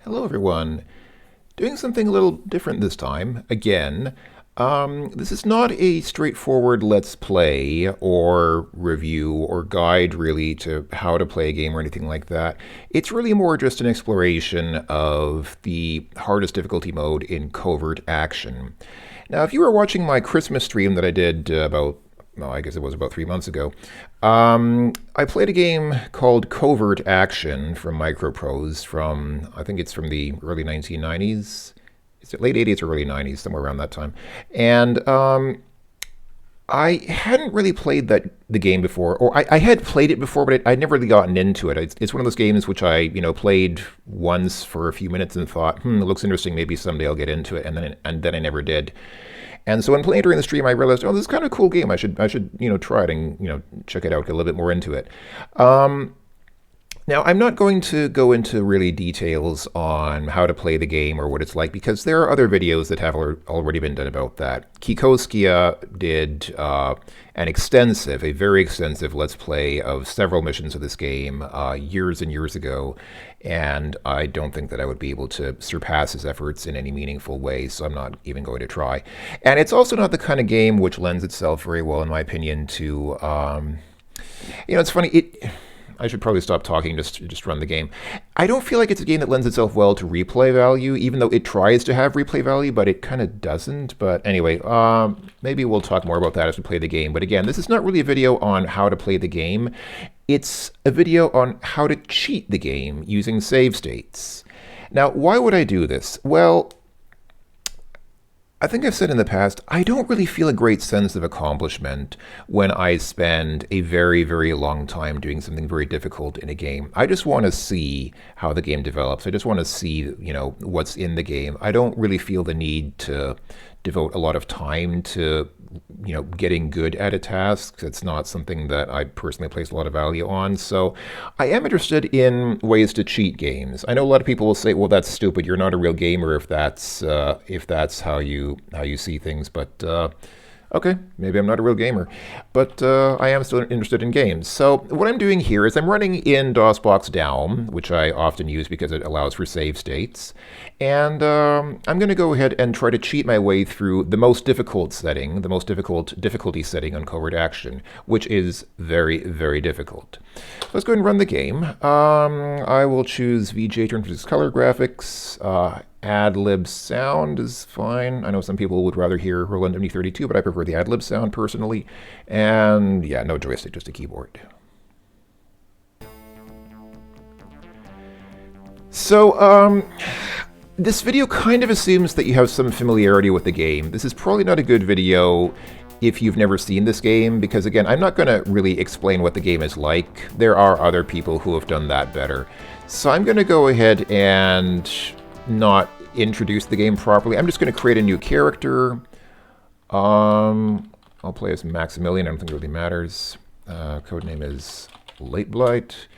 Hello everyone. Doing something a little different this time, again. This is not a straightforward let's play or review or guide really to how to play a game or anything like that. It's really more just an exploration of the hardest difficulty mode in Covert Action. Now, if you were watching my Christmas stream that I did I guess it was about 3 months ago. I played a game called Covert Action from Microprose I think it's from the early 1990s. Is it late 80s or early 90s, somewhere around that time. And I hadn't really played the game before, or I had played it before, but I'd never really gotten into it. It's one of those games which I, played once for a few minutes and thought, it looks interesting. Maybe someday I'll get into it, and then I never did. And so when playing during the stream, I realized, this is kind of a cool game. I should try it and check it out, get a little bit more into it. Now, I'm not going to go into really details on how to play the game or what it's like because there are other videos that have already been done about that. Kikoskia did a very extensive Let's Play of several missions of this game years and years ago, and I don't think that I would be able to surpass his efforts in any meaningful way, so I'm not even going to try. And it's also not the kind of game which lends itself very well, in my opinion, to... it's funny, I should probably stop talking, just run the game. I don't feel like it's a game that lends itself well to replay value, even though it tries to have replay value, but it kind of doesn't. But anyway, maybe we'll talk more about that as we play the game. But again, this is not really a video on how to play the game. It's a video on how to cheat the game using save states. Now, why would I do this? Well, I think I've said in the past, I don't really feel a great sense of accomplishment when I spend a very, very long time doing something very difficult in a game. I just want to see how the game develops. I just want to see, what's in the game. I don't really feel the need to devote a lot of time to, getting good at a task. It's not something that I personally place a lot of value on. So I am interested in ways to cheat games. I know a lot of people will say, well, that's stupid. You're not a real gamer if that's how you see things. But okay, maybe I'm not a real gamer, but I am still interested in games. So what I'm doing here is I'm running in DOSBox down, which I often use because it allows for save states. And I'm going to go ahead and try to cheat my way through the most difficult setting, the most difficult difficulty setting on Covert Action, which is very, very difficult. Let's go ahead and run the game. I will choose VGA to introduce color graphics. Ad-lib sound is fine. I know some people would rather hear Roland MD32, but I prefer the ad-lib sound personally. And yeah, no joystick, just a keyboard. So, this video kind of assumes that you have some familiarity with the game. This is probably not a good video if you've never seen this game, because again, I'm not going to really explain what the game is like. There are other people who have done that better. So I'm going to go ahead and not introduce the game properly. I'm just going to create a new character. I'll play as Maximilian. I don't think it really matters. Codename is Late Blight.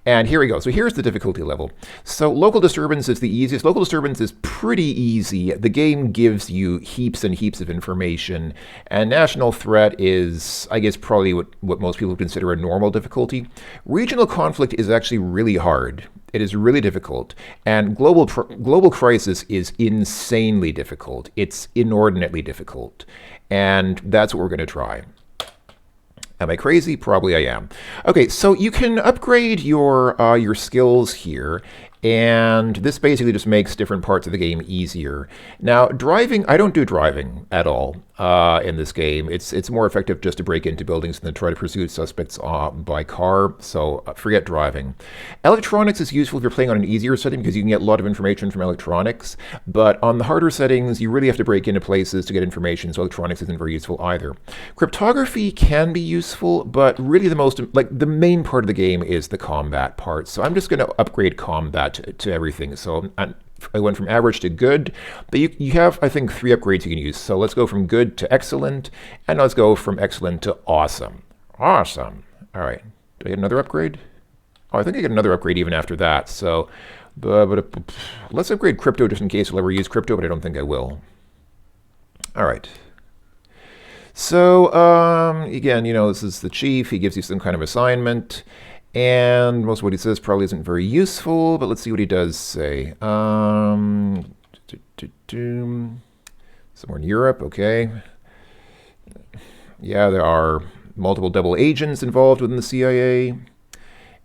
And here we go. So here's the difficulty level. So local disturbance is the easiest. Local disturbance is pretty easy. The game gives you heaps and heaps of information. And national threat is, I guess, probably what most people would consider a normal difficulty. Regional conflict is actually really hard. It is really difficult. And global crisis is insanely difficult. It's inordinately difficult. And that's what we're going to try. Am I crazy? Probably I am. Okay, so you can upgrade your skills here, and this basically just makes different parts of the game easier. Now, driving, I don't do driving at all in this game. It's more effective just to break into buildings than to try to pursue suspects by car, so forget driving. Electronics is useful if you're playing on an easier setting because you can get a lot of information from electronics, but on the harder settings, you really have to break into places to get information, so electronics isn't very useful either. Cryptography can be useful, but really the main part of the game is the combat part, so I'm just going to upgrade combat to everything. So I went from average to good, but you have, I think, 3 upgrades you can use. So let's go from good to excellent, and let's go from excellent to awesome. Awesome. All right. Do I get another upgrade? Oh, I think I get another upgrade even after that. So, let's upgrade crypto just in case I'll ever use crypto, but I don't think I will. All right. So, again, this is the chief. He gives you some kind of assignment. And most of what he says probably isn't very useful, but let's see what he does say. Somewhere in Europe, okay. Yeah, there are multiple double agents involved within the CIA.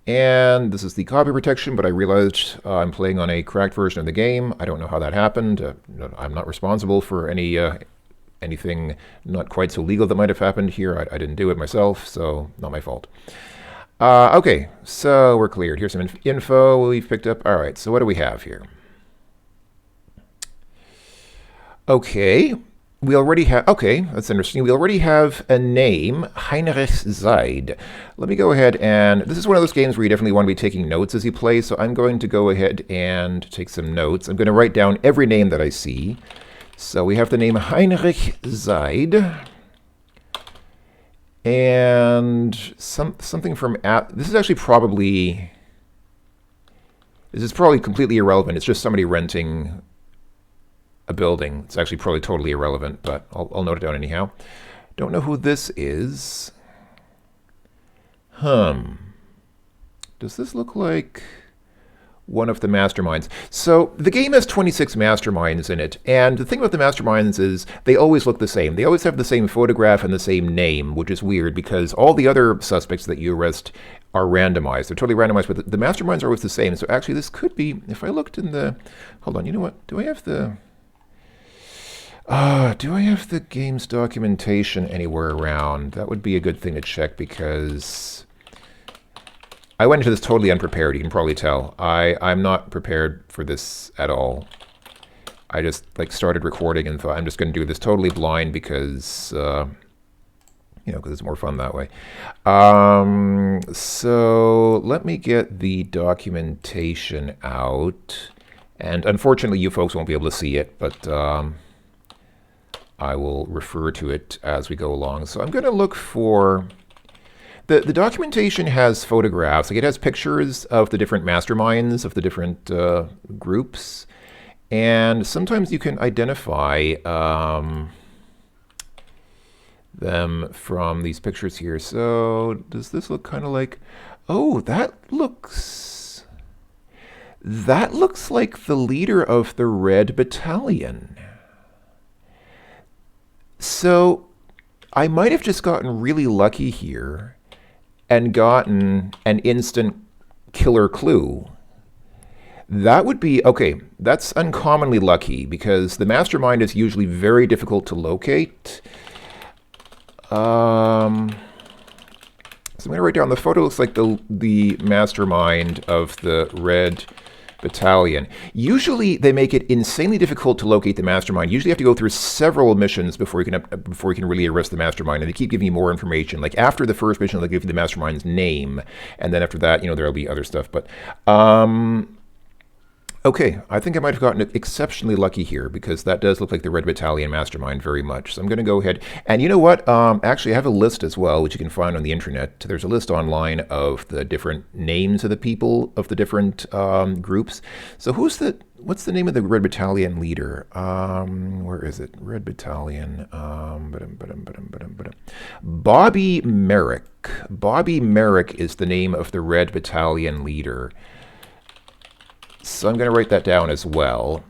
And this is the copy protection, but I realized I'm playing on a cracked version of the game. I don't know how that happened. I'm not responsible for anything not quite so legal that might have happened here. I didn't do it myself, so not my fault. Okay, so we're cleared. Here's some info we've picked up. All right, so what do we have here? Okay, we already have, okay, that's interesting. We already have a name, Heinrich Seid. Let me go ahead and, this is one of those games where you definitely want to be taking notes as you play, so I'm going to go ahead and take some notes. I'm going to write down every name that I see. So we have the name Heinrich Seid. And something from, this is actually probably, this is probably completely irrelevant. It's just somebody renting a building. It's actually probably totally irrelevant, but I'll note it down anyhow. Don't know who this is. Does this look like one of the masterminds? So the game has 26 masterminds in it, and the thing about the masterminds is they always look the same. They always have the same photograph and the same name, which is weird because all the other suspects that you arrest are randomized. They're totally randomized, but the masterminds are always the same. So actually this could be, if I looked in the, hold on, you know what? Do I have the game's documentation anywhere around? That would be a good thing to check because I went into this totally unprepared. You can probably tell. I'm not prepared for this at all. I just started recording and thought I'm just going to do this totally blind because because it's more fun that way. So let me get the documentation out, and unfortunately you folks won't be able to see it, but I will refer to it as we go along. So I'm going to look for, the documentation has photographs, it has pictures of the different masterminds, of the different groups, and sometimes you can identify them from these pictures here. So does this look kind of like, oh, that looks like the leader of the Red Battalion. So I might have just gotten really lucky here and gotten an instant killer clue. That would be, okay, that's uncommonly lucky because the mastermind is usually very difficult to locate. So I'm going to write down, the photo looks like the mastermind of the Red Battalion. Usually they make it insanely difficult to locate the mastermind. Usually you have to go through several missions before you can really arrest the mastermind, and they keep giving you more information. Like after the first mission, they'll give you the mastermind's name, and then after that, there'll be other stuff. But okay, I think I might have gotten exceptionally lucky here because that does look like the Red Battalion mastermind very much. So I'm going to go ahead, and you know what? Actually, I have a list as well, which you can find on the internet. There's a list online of the different names of the people of the different groups. So what's the name of the Red Battalion leader? Where is it? Red Battalion. Bobby Merrick. Bobby Merrick is the name of the Red Battalion leader. So I'm going to write that down as well.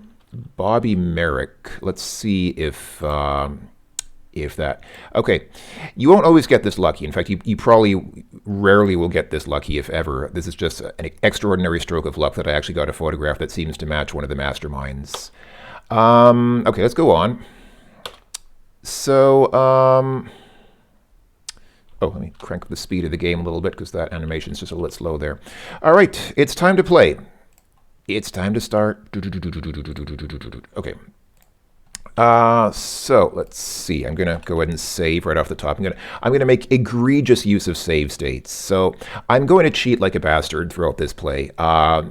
Bobby Merrick. Let's see if that. Okay, you won't always get this lucky. In fact, you probably rarely will get this lucky, if ever. This is just an extraordinary stroke of luck that I actually got a photograph that seems to match one of the masterminds. Okay, let's go on. So, oh, let me crank up the speed of the game a little bit because that animation is just a little bit slow there. All right, it's time to play. It's time to start. Okay. So let's see. I'm gonna go ahead and save right off the top. I'm gonna make egregious use of save states. So I'm going to cheat like a bastard throughout this play.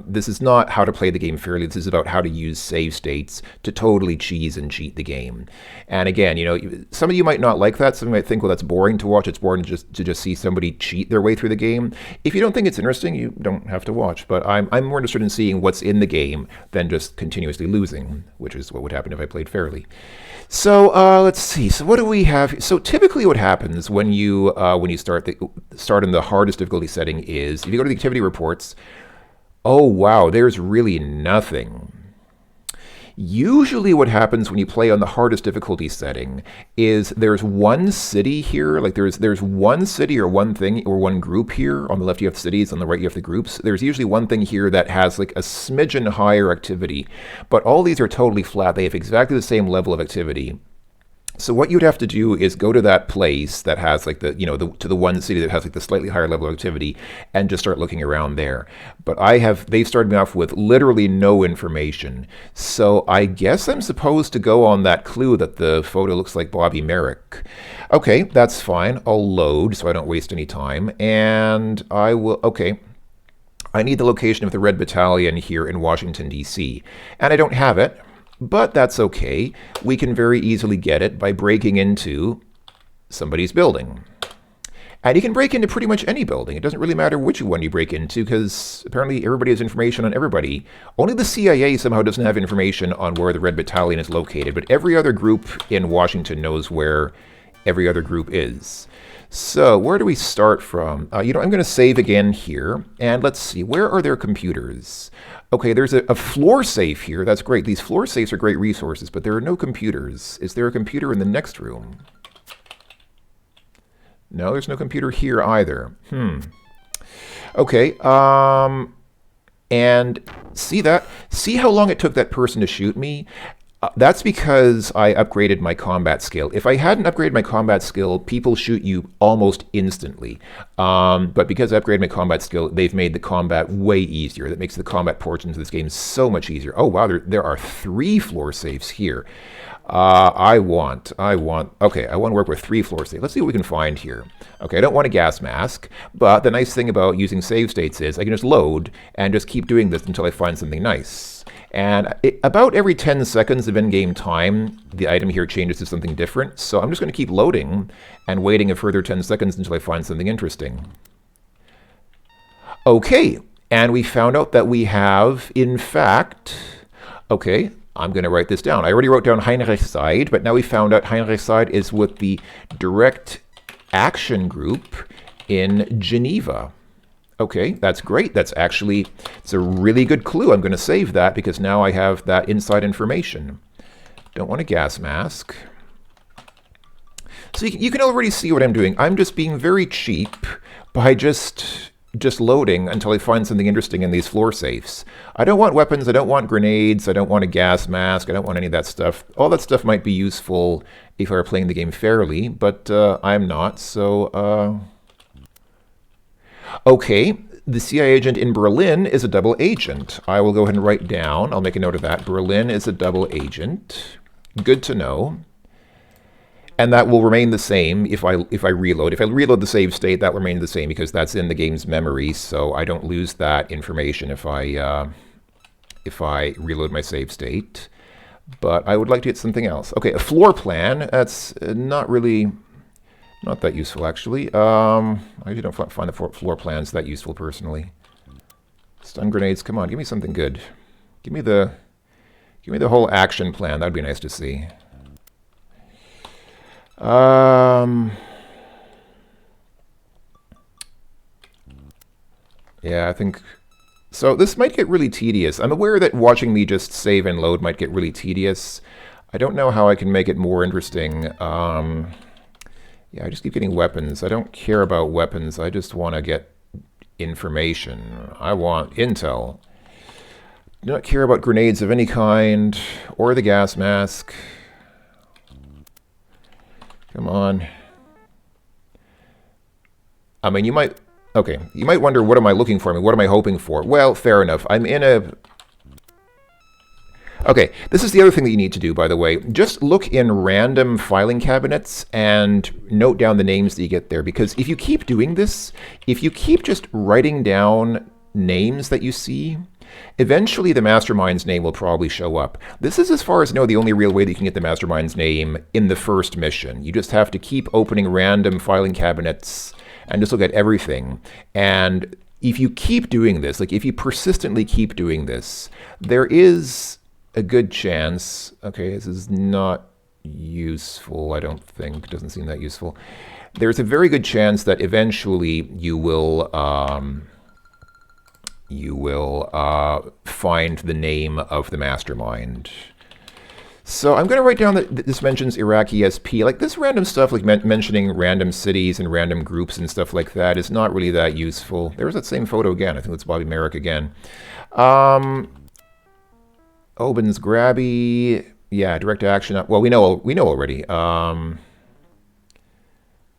This is not how to play the game fairly. This is about how to use save states to totally cheese and cheat the game. And again, some of you might not like that. Some might think, well, that's boring to watch. It's boring to just see somebody cheat their way through the game. If you don't think it's interesting, you don't have to watch. But I'm more interested in seeing what's in the game than just continuously losing, which is what would happen if I played fairly. So let's see. So what do we have? So typically, what happens when you start in the hardest difficulty setting is if you go to the activity reports. Oh wow, there's really nothing. Usually what happens when you play on the hardest difficulty setting is there's one city here, like there's one city or one thing or one group here. On the left you have cities, on the right you have the groups. There's usually one thing here that has like a smidgen higher activity, but all these are totally flat. They have exactly the same level of activity. So what you'd have to do is go to that place that has like to the one city that has like the slightly higher level of activity and just start looking around there. But they've started me off with literally no information. So I guess I'm supposed to go on that clue that the photo looks like Bobby Merrick. Okay, that's fine. I'll load so I don't waste any time. And I will, okay. I need the location of the Red Battalion here in Washington, D.C. And I don't have it. But that's okay. We can very easily get it by breaking into somebody's building. And you can break into pretty much any building. It doesn't really matter which one you break into because apparently everybody has information on everybody. Only the CIA somehow doesn't have information on where the Red Battalion is located, but every other group in Washington knows where every other group is. So where do we start from? I'm going to save again here. And let's see, where are their computers? Okay, there's a floor safe here. That's great. These floor safes are great resources, but there are no computers. Is there a computer in the next room? No, there's no computer here either. Okay, and see that? See how long it took that person to shoot me? That's because I upgraded my combat skill. If I hadn't upgraded my combat skill, people shoot you almost instantly. But because I upgraded my combat skill, they've made the combat way easier. That makes the combat portions of this game so much easier. Oh wow, there are 3 floor safes here. I want to work with 3 floor safes. Let's see what we can find here. Okay, I don't want a gas mask, but the nice thing about using save states is I can just load and just keep doing this until I find something nice. And about every 10 seconds of in-game time, the item here changes to something different. So I'm just going to keep loading and waiting a further 10 seconds until I find something interesting. Okay, and we found out that we have, in fact, okay, I'm going to write this down. I already wrote down Heinrich's side, but now we found out Heinrich's side is with the Direct Action Group in Geneva. Okay, that's great. It's a really good clue. I'm going to save that because now I have that inside information. Don't want a gas mask. So you can already see what I'm doing. I'm just being very cheap by just loading until I find something interesting in these floor safes. I don't want weapons. I don't want grenades. I don't want a gas mask. I don't want any of that stuff. All that stuff might be useful if I were playing the game fairly, but I'm not, so... Okay, the CIA agent in Berlin is a double agent. I will go ahead and write down, I'll make a note of that. Berlin is a double agent. Good to know. And that will remain the same if I reload. If I reload the save state, that will remain the same because that's in the game's memory, so I don't lose that information if I reload my save state. But I would like to get something else. Okay, a floor plan. That's not that useful, actually. I usually don't find the floor plans that useful, personally. Stun grenades, come on, give me something good. Give me the whole action plan. That'd be nice to see. Yeah, I think... So this might get really tedious. I'm aware that watching me just save and load might get really tedious. I don't know how I can make it more interesting. Yeah, I just keep getting weapons. I don't care about weapons. I just want to get information. I want intel. Do not care about grenades of any kind or the gas mask. Come on. I mean, you might wonder, what am I looking for? I mean, what am I hoping for? Well, fair enough. I'm in a... Okay, this is the other thing that you need to do, by the way. Just look in random filing cabinets and note down the names that you get there. Because if you keep doing this, if you keep just writing down names that you see, eventually the mastermind's name will probably show up. This is, as far as I know, the only real way that you can get the mastermind's name in the first mission. You just have to keep opening random filing cabinets and just look at everything. And if you keep doing this, like if you persistently keep doing this, there is a good chance. Okay, this is not useful, I don't think. It doesn't seem that useful. There's a very good chance that eventually you will find the name of the mastermind. So I'm going to write down that this mentions Iraqi SP. Like this random stuff, like mentioning random cities and random groups and stuff like that is not really that useful. There's that same photo again. I think it's Bobby Merrick again. Oben's Grabby. Yeah, direct action. Well, we know already.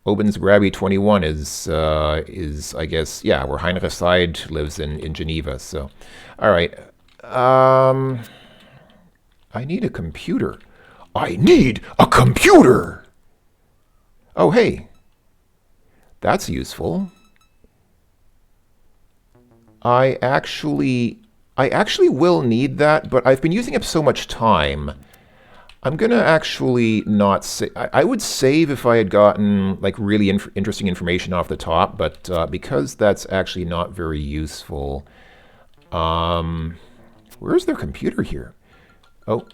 Oben's Grabby 21 is I guess, yeah, where Heinrich Seid lives in Geneva. So, all right. I need a computer. I need a computer! Oh, hey. That's useful. I actually will need that, but I've been using up so much time. I'm going to actually not say... I would save if I had gotten like really interesting information off the top, but because that's actually not very useful... where's their computer here? Oh.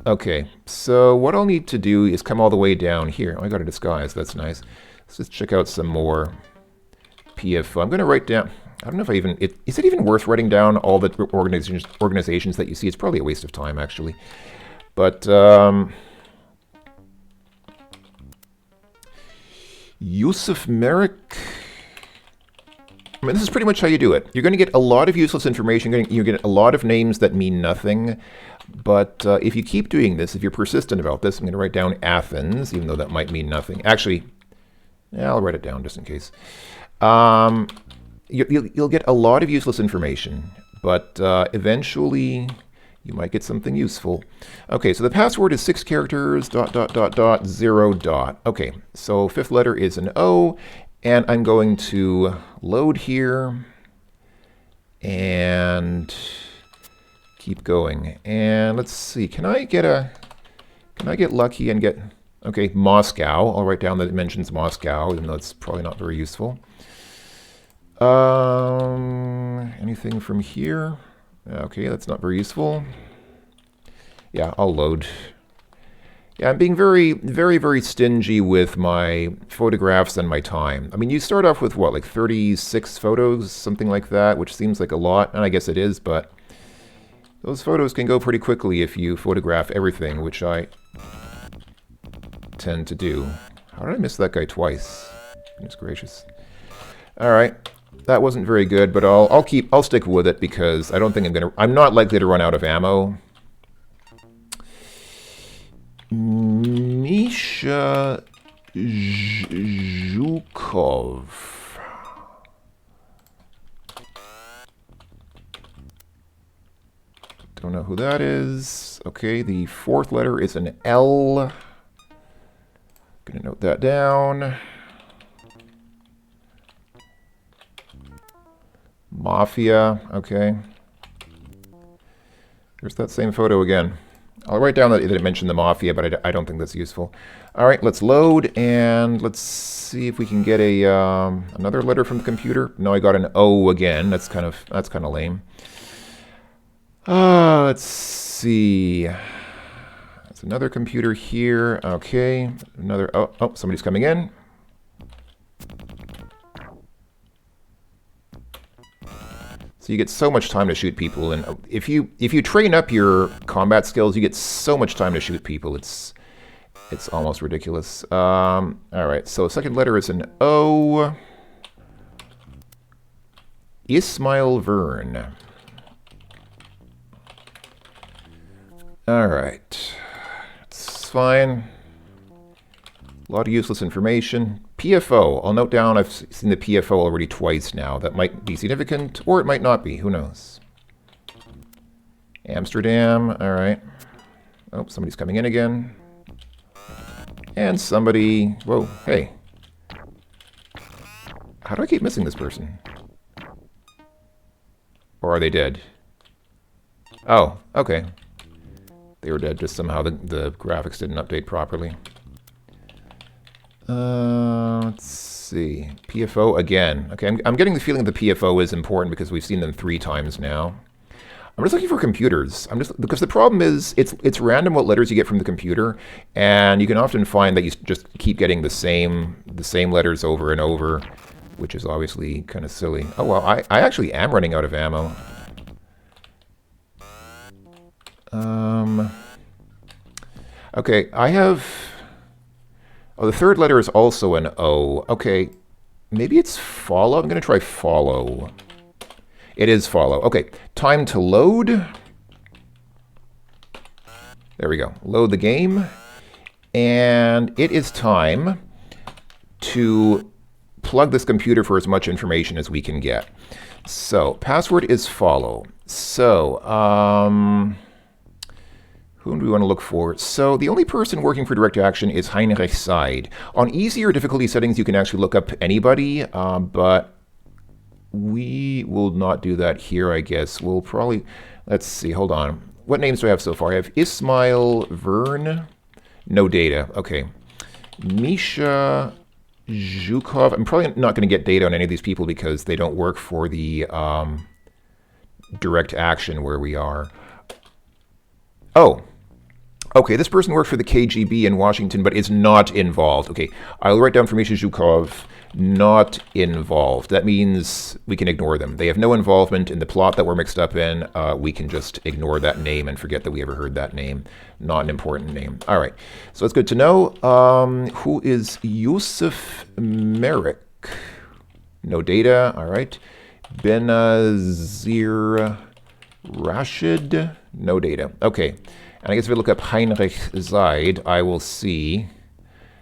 Okay, so what I'll need to do is come all the way down here. Oh, I got a disguise. That's nice. Let's just check out some more PFO. I'm going to write down... I don't know if I even... Is it even worth writing down all the organizations that you see? It's probably a waste of time, actually. But... Yusuf Merrick... I mean, this is pretty much how you do it. You're going to get a lot of useless information. You're going to get a lot of names that mean nothing. But if you keep doing this, if you're persistent about this, I'm going to write down Athens, even though that might mean nothing. Actually, yeah, I'll write it down just in case. You'll get a lot of useless information, but eventually you might get something useful. Okay, so the password is 6 characters, ... 0. Okay, so fifth letter is an O. And I'm going to load here and keep going. And let's see, can I get lucky and get, okay, Moscow. I'll write down that it mentions Moscow, even though it's probably not very useful. Anything from here? Okay, that's not very useful. Yeah, I'll load. Yeah, I'm being very, very, very stingy with my photographs and my time. I mean, you start off with, what, like 36 photos, something like that, which seems like a lot, and I guess it is, but those photos can go pretty quickly if you photograph everything, which I tend to do. How did I miss that guy twice? Goodness gracious. All right, that wasn't very good, but I'll stick with it because I don't think I'm not likely to run out of ammo. Misha Zhukov. Don't know who that is. Okay, the fourth letter is an L. Gonna note that down. Mafia, okay. There's that same photo again. I'll write down that it mentioned the Mafia, but I don't think that's useful. All right, let's load, and let's see if we can get another letter from the computer. No, I got an O again. That's kind of lame. Let's see. There's another computer here. Okay, another. Oh, somebody's coming in. So you get so much time to shoot people, and if you train up your combat skills, you get so much time to shoot people. It's almost ridiculous. All right, so second letter is an O. Ismail Verne. All right, it's fine. A lot of useless information. PFO. I'll note down I've seen the PFO already twice now. That might be significant, or it might not be. Who knows? Amsterdam. All right. Oh, somebody's coming in again. And somebody... Whoa, hey. How do I keep missing this person? Or are they dead? Oh, okay. They were dead, just somehow the graphics didn't update properly. Let's see. PFO again. Okay, I'm getting the feeling the PFO is important because we've seen them 3 times now. I'm just looking for computers. Because the problem is it's random what letters you get from the computer, and you can often find that you just keep getting the same letters over and over, which is obviously kind of silly. Oh well, I actually am running out of ammo. Okay, I have. Oh, the third letter is also an O. Okay, maybe it's follow. I'm gonna try follow. It is follow. Okay, time to load. There we go. Load the game. And it is time to plug this computer for as much information as we can get. So, password is follow. So, who do we want to look for? So, the only person working for Direct Action is Heinrich Seid. On easier difficulty settings, you can actually look up anybody, but we will not do that here, I guess. We'll probably, let's see, hold on. What names do I have so far? I have Ismail Vern. No data. Okay. Misha Zhukov. I'm probably not going to get data on any of these people because they don't work for the Direct Action where we are. Oh. Okay, this person works for the KGB in Washington, but is not involved. Okay, I'll write down for Misha Zhukov, not involved. That means we can ignore them. They have no involvement in the plot that we're mixed up in. We can just ignore that name and forget that we ever heard that name. Not an important name. All right, so it's good to know. Who is Yusuf Merrick? No data. All right. Benazir Rashid? No data. Okay. And I guess if I look up Heinrich Seid, I will see,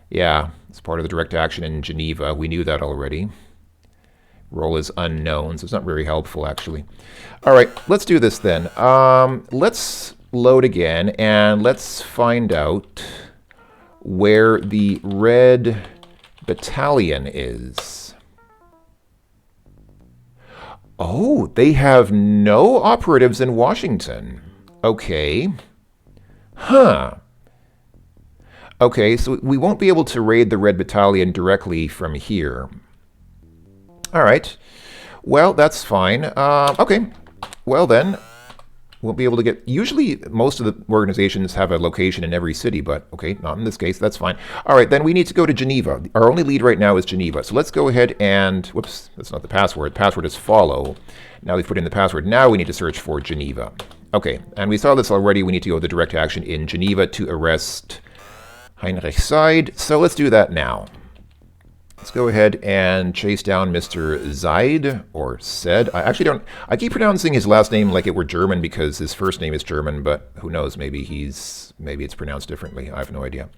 yeah, it's part of the Direct Action in Geneva. We knew that already. Role is unknown, so it's not very helpful, actually. All right, let's do this then. Let's load again, and let's find out where the Red Battalion is. Oh, they have no operatives in Washington. Okay. Huh. Okay, so we won't be able to raid the Red Battalion directly from here. All right. Well, that's fine. Okay. Well then, we'll be able to get... Usually, most of the organizations have a location in every city, but okay, not in this case. That's fine. All right, then we need to go to Geneva. Our only lead right now is Geneva. So let's go ahead and... Whoops, that's not the password. The password is follow. Now we've put in the password. Now we need to search for Geneva. Okay, and we saw this already. We need to go to Direct Action in Geneva to arrest Heinrich Seid. So let's do that now. Let's go ahead and chase down Mr. Seid, or Said. I actually don't... I keep pronouncing his last name like it were German because his first name is German, but who knows? Maybe it's pronounced differently. I have no idea.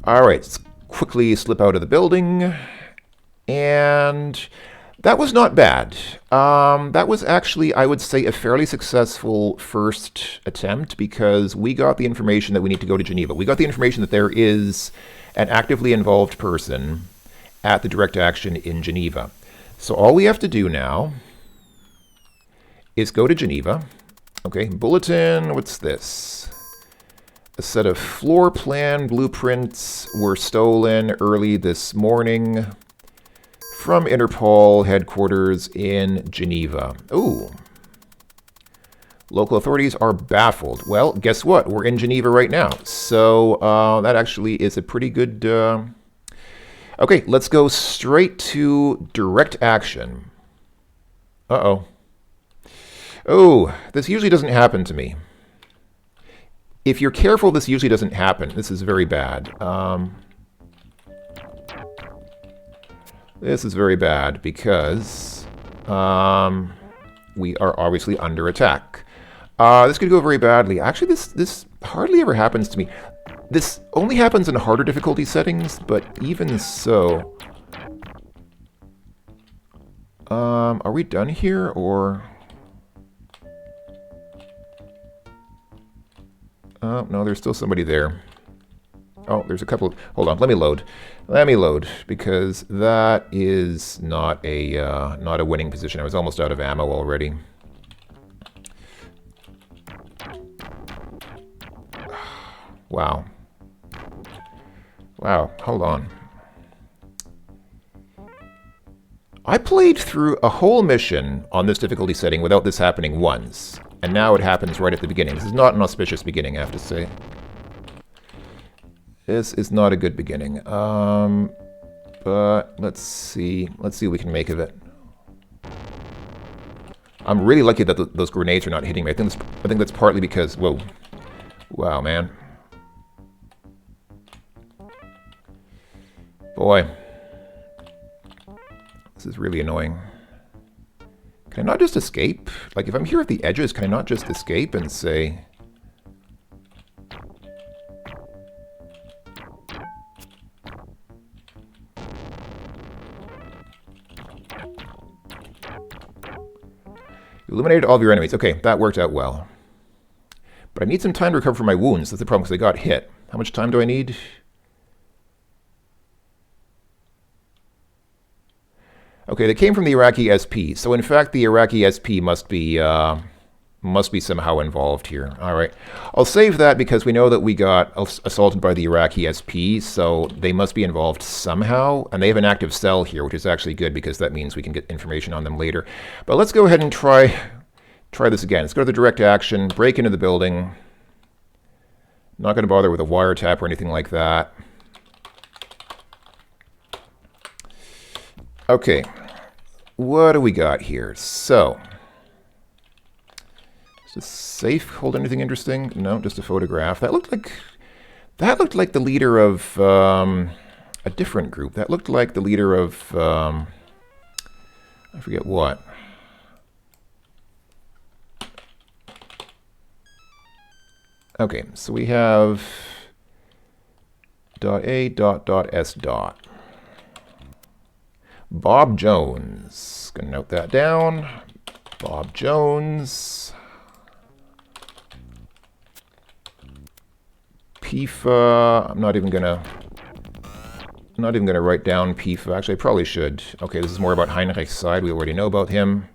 All right, let's quickly slip out of the building. And... that was not bad. That was actually, I would say, a fairly successful first attempt because we got the information that we need to go to Geneva. We got the information that there is an actively involved person at the Direct Action in Geneva. So all we have to do now is go to Geneva. Okay, bulletin, what's this? A set of floor plan blueprints were stolen early this morning from Interpol headquarters in Geneva. Ooh. Local authorities are baffled. Well, guess what? We're in Geneva right now. So that actually is a pretty good... Okay, let's go straight to Direct Action. Uh-oh. Oh, this usually doesn't happen to me. If you're careful, this usually doesn't happen. This is very bad. This is very bad because we are obviously under attack. This could go very badly. Actually, this hardly ever happens to me. This only happens in harder difficulty settings, but even so... are we done here, or... Oh, no, there's still somebody there. Oh, there's a couple... Hold on, let me load. Let me load, because that is not a winning position. I was almost out of ammo already. Wow. Wow, hold on. I played through a whole mission on this difficulty setting without this happening once. And now it happens right at the beginning. This is not an auspicious beginning, I have to say. This is not a good beginning. But let's see. Let's see what we can make of it. I'm really lucky that those grenades are not hitting me. I think that's partly because... Whoa. Wow, man. Boy. This is really annoying. Can I not just escape? Like, if I'm here at the edges, can I not just escape and say... Eliminated all of your enemies. Okay, that worked out well. But I need some time to recover from my wounds. That's the problem, because I got hit. How much time do I need? Okay, they came from the Iraqi SP. So in fact, the Iraqi SP must be somehow involved here. All right. I'll save that because we know that we got assaulted by the Iraqi SP, so they must be involved somehow. And they have an active cell here, which is actually good because that means we can get information on them later. But let's go ahead and try this again. Let's go to the direct action, break into the building. Not going to bother with a wiretap or anything like that. Okay. What do we got here? So... Is this safe? Hold anything interesting? No, just a photograph. That looked like the leader of a different group. That looked like the leader of I forget what. Okay, so we have .A.S. Bob Jones. Gonna note that down. Bob Jones. PIFA. I'm not even gonna write down PIFA. Actually, I probably should. Okay, this is more about Heinrich's side. We already know about him.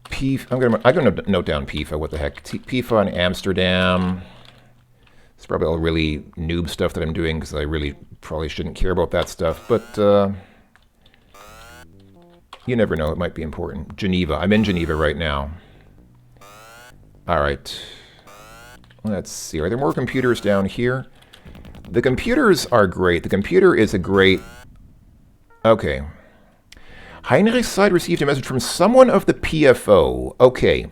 PIFA. I'm gonna note down PIFA. What the heck? PIFA in Amsterdam. It's probably all really noob stuff that I'm doing because I really probably shouldn't care about that stuff. But you never know. It might be important. Geneva. I'm in Geneva right now. All right. Let's see. Are there more computers down here? The computers are great. The computer is a great... Okay. Heinrich's side received a message from someone of the PFO. Okay.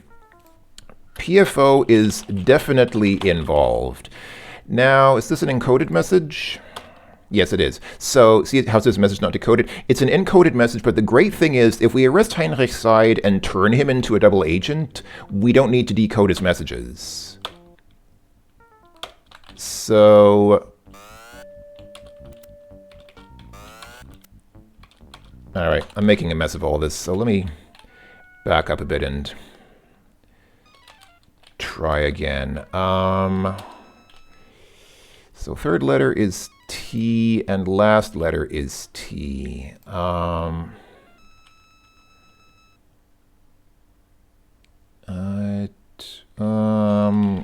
PFO is definitely involved. Now, is this an encoded message? Yes, it is. So, see how this message is not decoded? It's an encoded message, but the great thing is, if we arrest Heinrich's side and turn him into a double agent, we don't need to decode his messages. So... Alright, I'm making a mess of all this, so let me back up a bit and try again. So third letter is T, and last letter is T.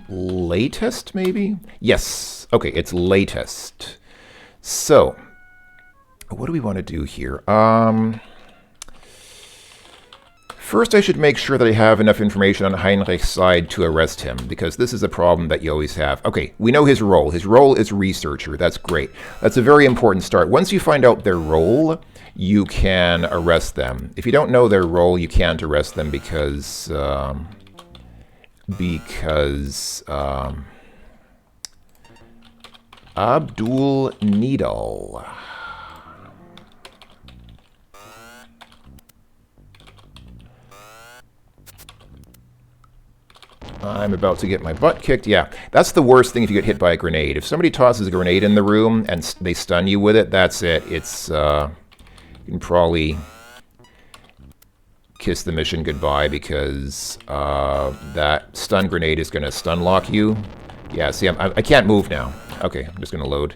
Latest, maybe? Yes. Okay, it's latest. So, what do we want to do here? First, I should make sure that I have enough information on Heinrich's side to arrest him, because this is a problem that you always have. Okay, we know his role. His role is researcher. That's great. That's a very important start. Once you find out their role, you can arrest them. If you don't know their role, you can't arrest them because Abdul Needle. I'm about to get my butt kicked. Yeah, that's the worst thing if you get hit by a grenade. If somebody tosses a grenade in the room and they stun you with it, that's it. It's, you can probably kiss the mission goodbye because that stun grenade is going to stun lock you. Yeah, see, I can't move now. Okay, I'm just going to load.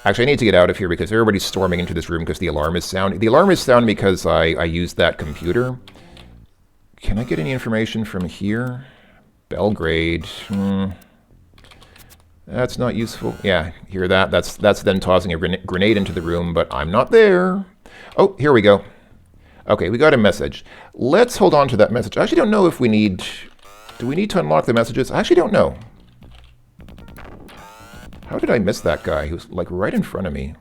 Actually, I need to get out of here because everybody's storming into this room because the alarm is sounding. The alarm is sounding because I used that computer. Can I get any information from here? Belgrade. That's not useful. Yeah, hear that? That's then tossing a grenade into the room, but I'm not there. Oh, here we go. Okay, we got a message. Let's hold on to that message. I actually don't know if we need... Do we need to unlock the messages? I actually don't know. How did I miss that guy? He was like right in front of me.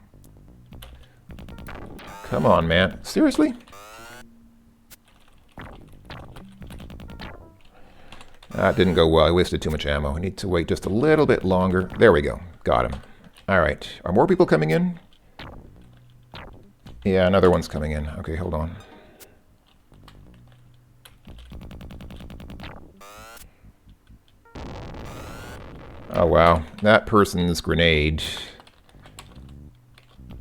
Come on, man. Seriously? That didn't go well. I wasted too much ammo. I need to wait just a little bit longer. There we go. Got him. All right. Are more people coming in? Yeah, another one's coming in. Okay, hold on. Oh, wow. That person's grenade.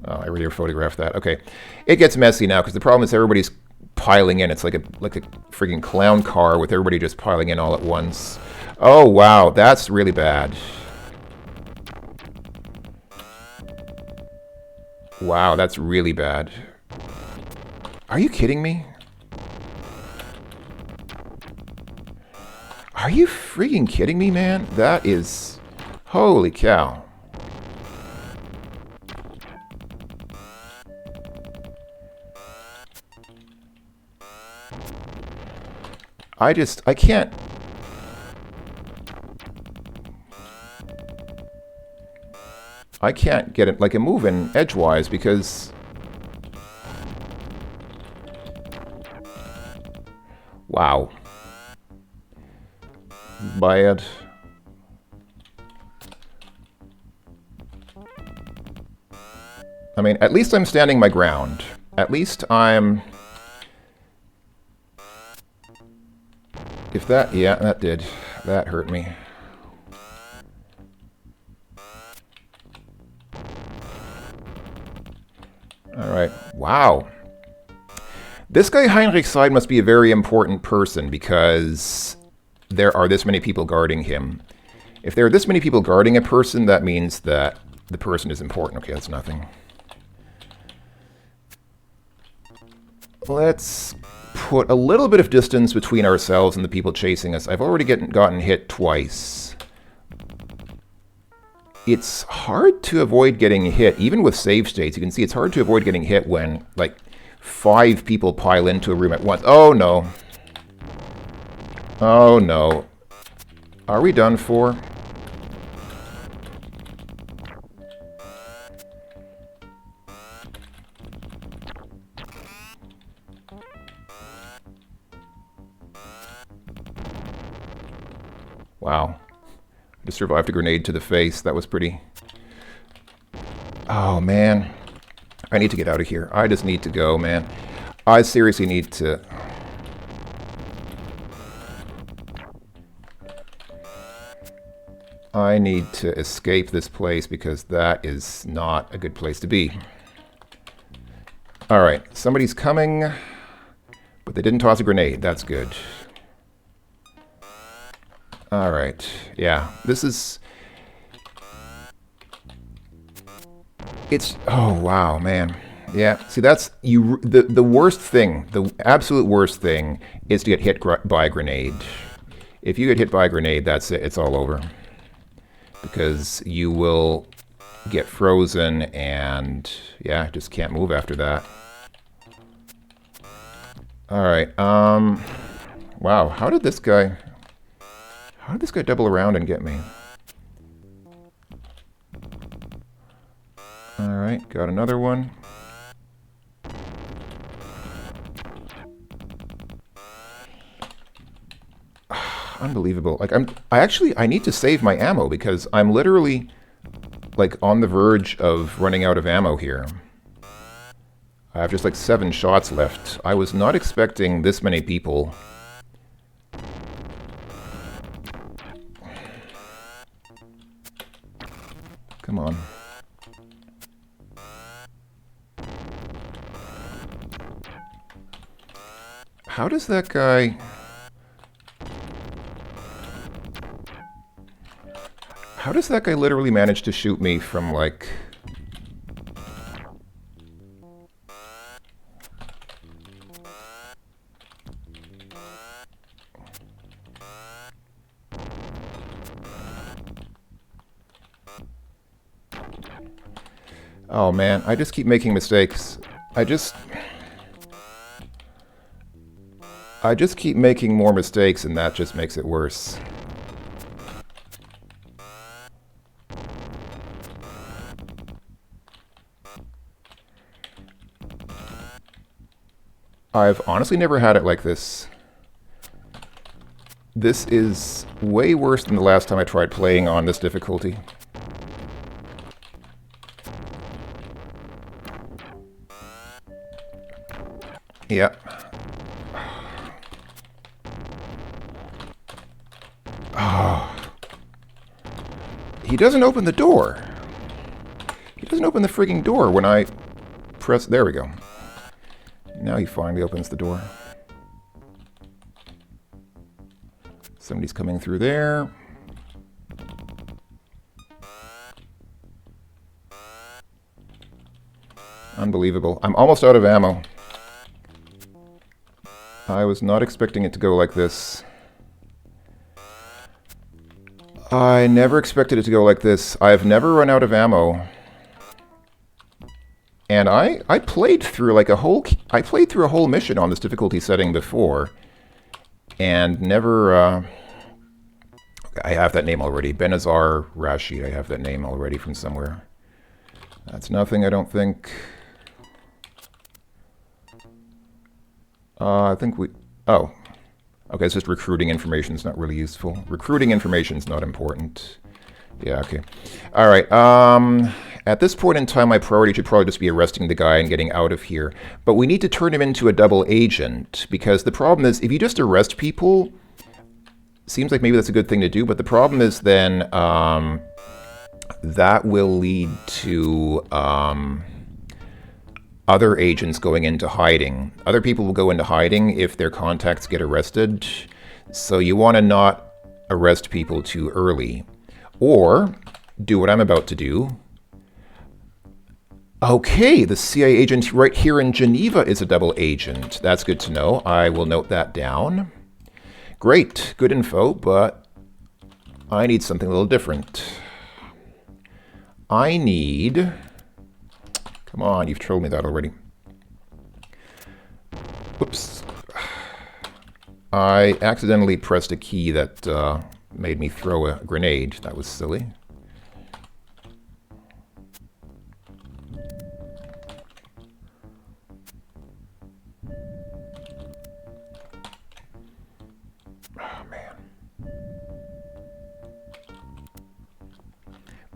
Oh, I already photographed that. Okay. It gets messy now because the problem is everybody's piling in. It's like a freaking clown car with everybody just piling in all at once. Oh, wow. That's really bad. Wow, that's really bad. Are you kidding me? Are you freaking kidding me, man? That is... Holy cow. I can't... I can't get it like a move in edgewise because... Wow. Bad. I mean, at least I'm standing my ground. At least I'm... If that... Yeah, that did. That hurt me. Alright. Wow. This guy Heinrich's side must be a very important person because there are this many people guarding him. If there are this many people guarding a person, that means that the person is important. Okay, that's nothing. Let's put a little bit of distance between ourselves and the people chasing us. I've already gotten hit twice. It's hard to avoid getting hit, even with save states. You can see it's hard to avoid getting hit when, like, 5 people pile into a room at once. Oh, no. Oh, no. Are we done for? Wow. I just survived a grenade to the face. That was pretty... Oh, man. I need to get out of here. I just need to go, man. I seriously need to... I need to escape this place because that is not a good place to be. Alright, somebody's coming, but they didn't toss a grenade. That's good. Alright, yeah, this is... It's... Oh, wow, man. Yeah, see, that's... The worst thing, the absolute worst thing, is to get hit by a grenade. If you get hit by a grenade, that's it. It's all over. Because you will get frozen and, yeah, just can't move after that. Alright, wow, how did this guy double around and get me? Alright, got another one. Unbelievable. Like, I need to save my ammo because I'm literally, like, on the verge of running out of ammo here. I have just, like, 7 shots left. I was not expecting this many people. Come on. How does that guy... How does that guy literally manage to shoot me from, like... Oh man, I just keep making mistakes. I just... I just keep making more mistakes, and that just makes it worse. I've honestly never had it like this. This is way worse than the last time I tried playing on this difficulty. Yeah. Oh. He doesn't open the door. He doesn't open the frigging door when I press... There we go. Now he finally opens the door. Somebody's coming through there. Unbelievable. I'm almost out of ammo. I was not expecting it to go like this. I never expected it to go like this. I've never run out of ammo. And I played through like a whole mission on this difficulty setting before, and never I have that name already. Benazar Rashid. I have that name already from somewhere. That's nothing, I don't think. I think we... Oh. Okay, it's just recruiting information. It's not really useful. Recruiting information is not important. Yeah, okay. All right. At this point in time, my priority should probably just be arresting the guy and getting out of here. But we need to turn him into a double agent, because the problem is, if you just arrest people, seems like maybe that's a good thing to do, but the problem is then that will lead to other agents going into hiding. Other people will go into hiding if their contacts get arrested. So you want to not arrest people too early. Or do what I'm about to do. Okay, the CIA agent right here in Geneva is a double agent. That's good to know. I will note that down. Great, good info, but I need something a little different. I need... Come on, you've told me that already. Whoops. I accidentally pressed a key that made me throw a grenade. That was silly. Oh, man.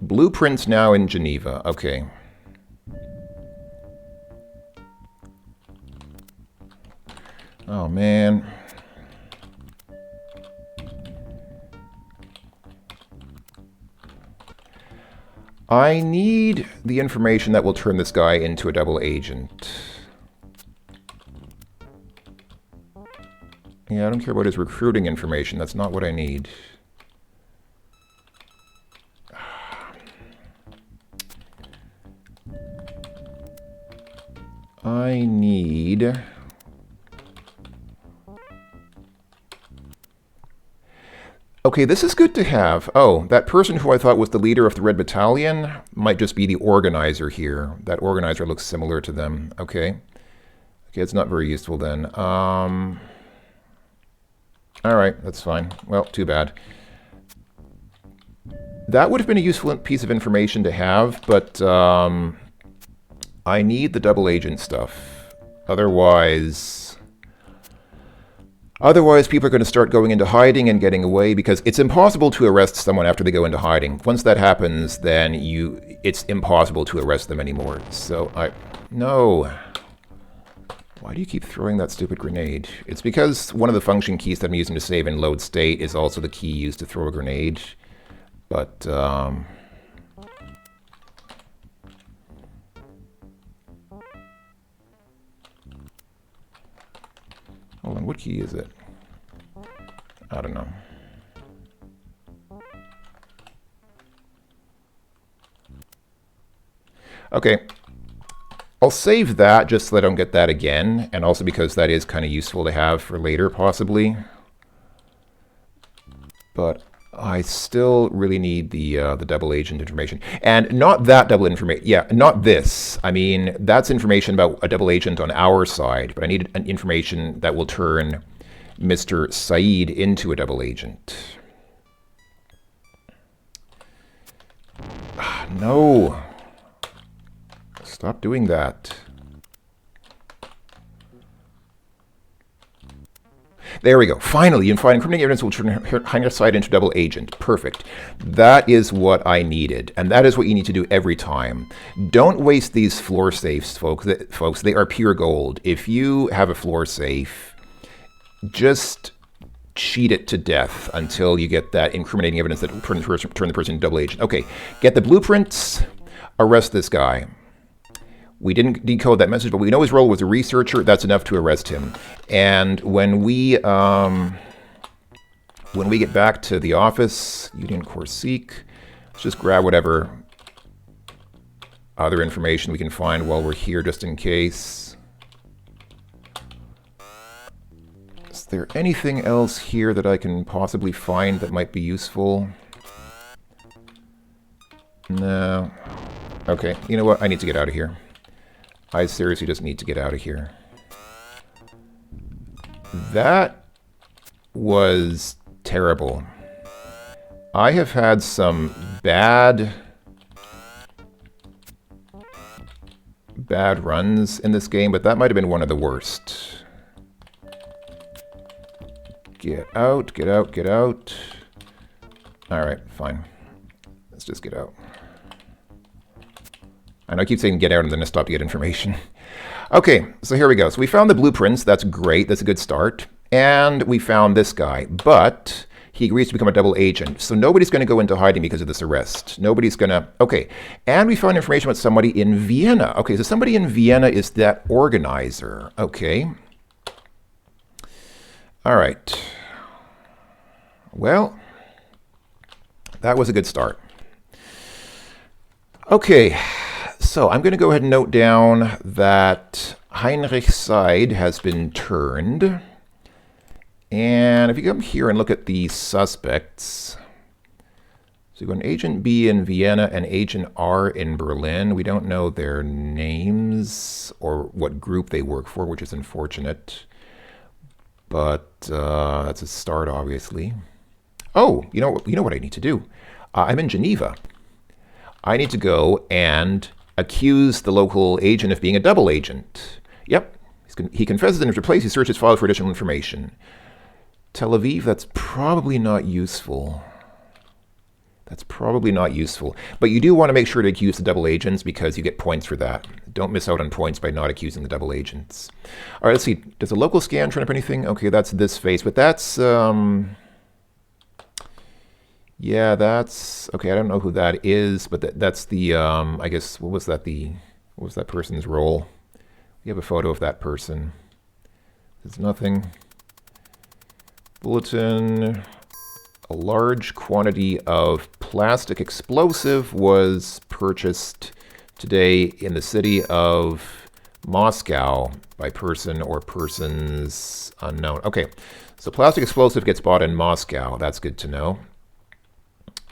Blueprints now in Geneva. Okay. Oh, man. I need the information that will turn this guy into a double agent. Yeah, I don't care about his recruiting information. That's not what I need. I need... Okay, this is good to have. Oh, that person who I thought was the leader of the Red Battalion might just be the organizer here. That organizer looks similar to them. Okay. Okay, it's not very useful then. All right, that's fine. Well, too bad. That would have been a useful piece of information to have, but I need the double agent stuff. Otherwise, people are going to start going into hiding and getting away, because it's impossible to arrest someone after they go into hiding. Once that happens, then it's impossible to arrest them anymore. So no. Why do you keep throwing that stupid grenade? It's because one of the function keys that I'm using to save and load state is also the key used to throw a grenade. But, hold on, what key is it? I don't know. Okay. I'll save that just so that I don't get that again, and also because that is kind of useful to have for later, possibly. But I still really need the double agent information. And not that double information. Yeah, not this. I mean, that's information about a double agent on our side, but I need an information that will turn Mr. Saeed into a double agent. No. Stop doing that. There we go. Finally, you can find incriminating evidence will turn Homicide into double agent. Perfect. That is what I needed, and that is what you need to do every time. Don't waste these floor safes, folks. They are pure gold. If you have a floor safe, just cheat it to death until you get that incriminating evidence that will turn the person into double agent. Okay, get the blueprints. Arrest this guy. We didn't decode that message, but we know his role was a researcher. That's enough to arrest him. And when we get back to the office, Union Core Seek, let's just grab whatever other information we can find while we're here, just in case. Is there anything else here that I can possibly find that might be useful? No. Okay, you know what? I need to get out of here. I seriously just need to get out of here. That was terrible. I have had some bad runs in this game, but that might have been one of the worst. Get out, get out, get out. Alright, fine. Let's just get out. I know I keep saying get out and then I stop to get information. Okay, so here we go. So we found the blueprints. That's great. That's a good start. And we found this guy. But he agrees to become a double agent. So nobody's going to go into hiding because of this arrest. Nobody's going to... Okay. And we found information about somebody in Vienna. Okay, so somebody in Vienna is that organizer. Okay. All right. Well, that was a good start. Okay. So I'm going to go ahead and note down that Heinrich's side has been turned. And if you come here and look at the suspects, so you've got an Agent B in Vienna and Agent R in Berlin. We don't know their names or what group they work for, which is unfortunate. But that's a start, obviously. Oh, you know what I need to do? I'm in Geneva. I need to go and accuse the local agent of being a double agent. Yep. He confesses in his place. He searches files for additional information. Tel Aviv, that's probably not useful. That's probably not useful. But you do want to make sure to accuse the double agents because you get points for that. Don't miss out on points by not accusing the double agents. All right, let's see. Does a local scan turn up anything? Okay, that's this face. But that's... yeah, that's... Okay, I don't know who that is, but that's the... I guess, what was that person's role? We have a photo of that person. There's nothing. Bulletin. A large quantity of plastic explosive was purchased today in the city of Moscow by person or persons unknown. Okay, so plastic explosive gets bought in Moscow. That's good to know.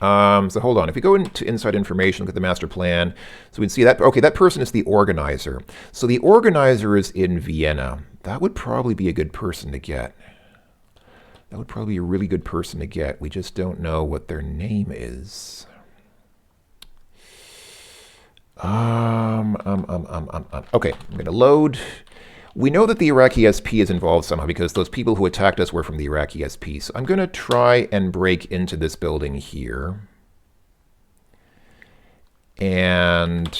So hold on. If we go into inside information, look at the master plan. So we can see that, okay, that person is the organizer. So the organizer is in Vienna. That would probably be a good person to get. That would probably be a really good person to get. We just don't know what their name is. Okay, I'm going to load. We know that the Iraqi SP is involved somehow because those people who attacked us were from the Iraqi SP. So I'm going to try and break into this building here. And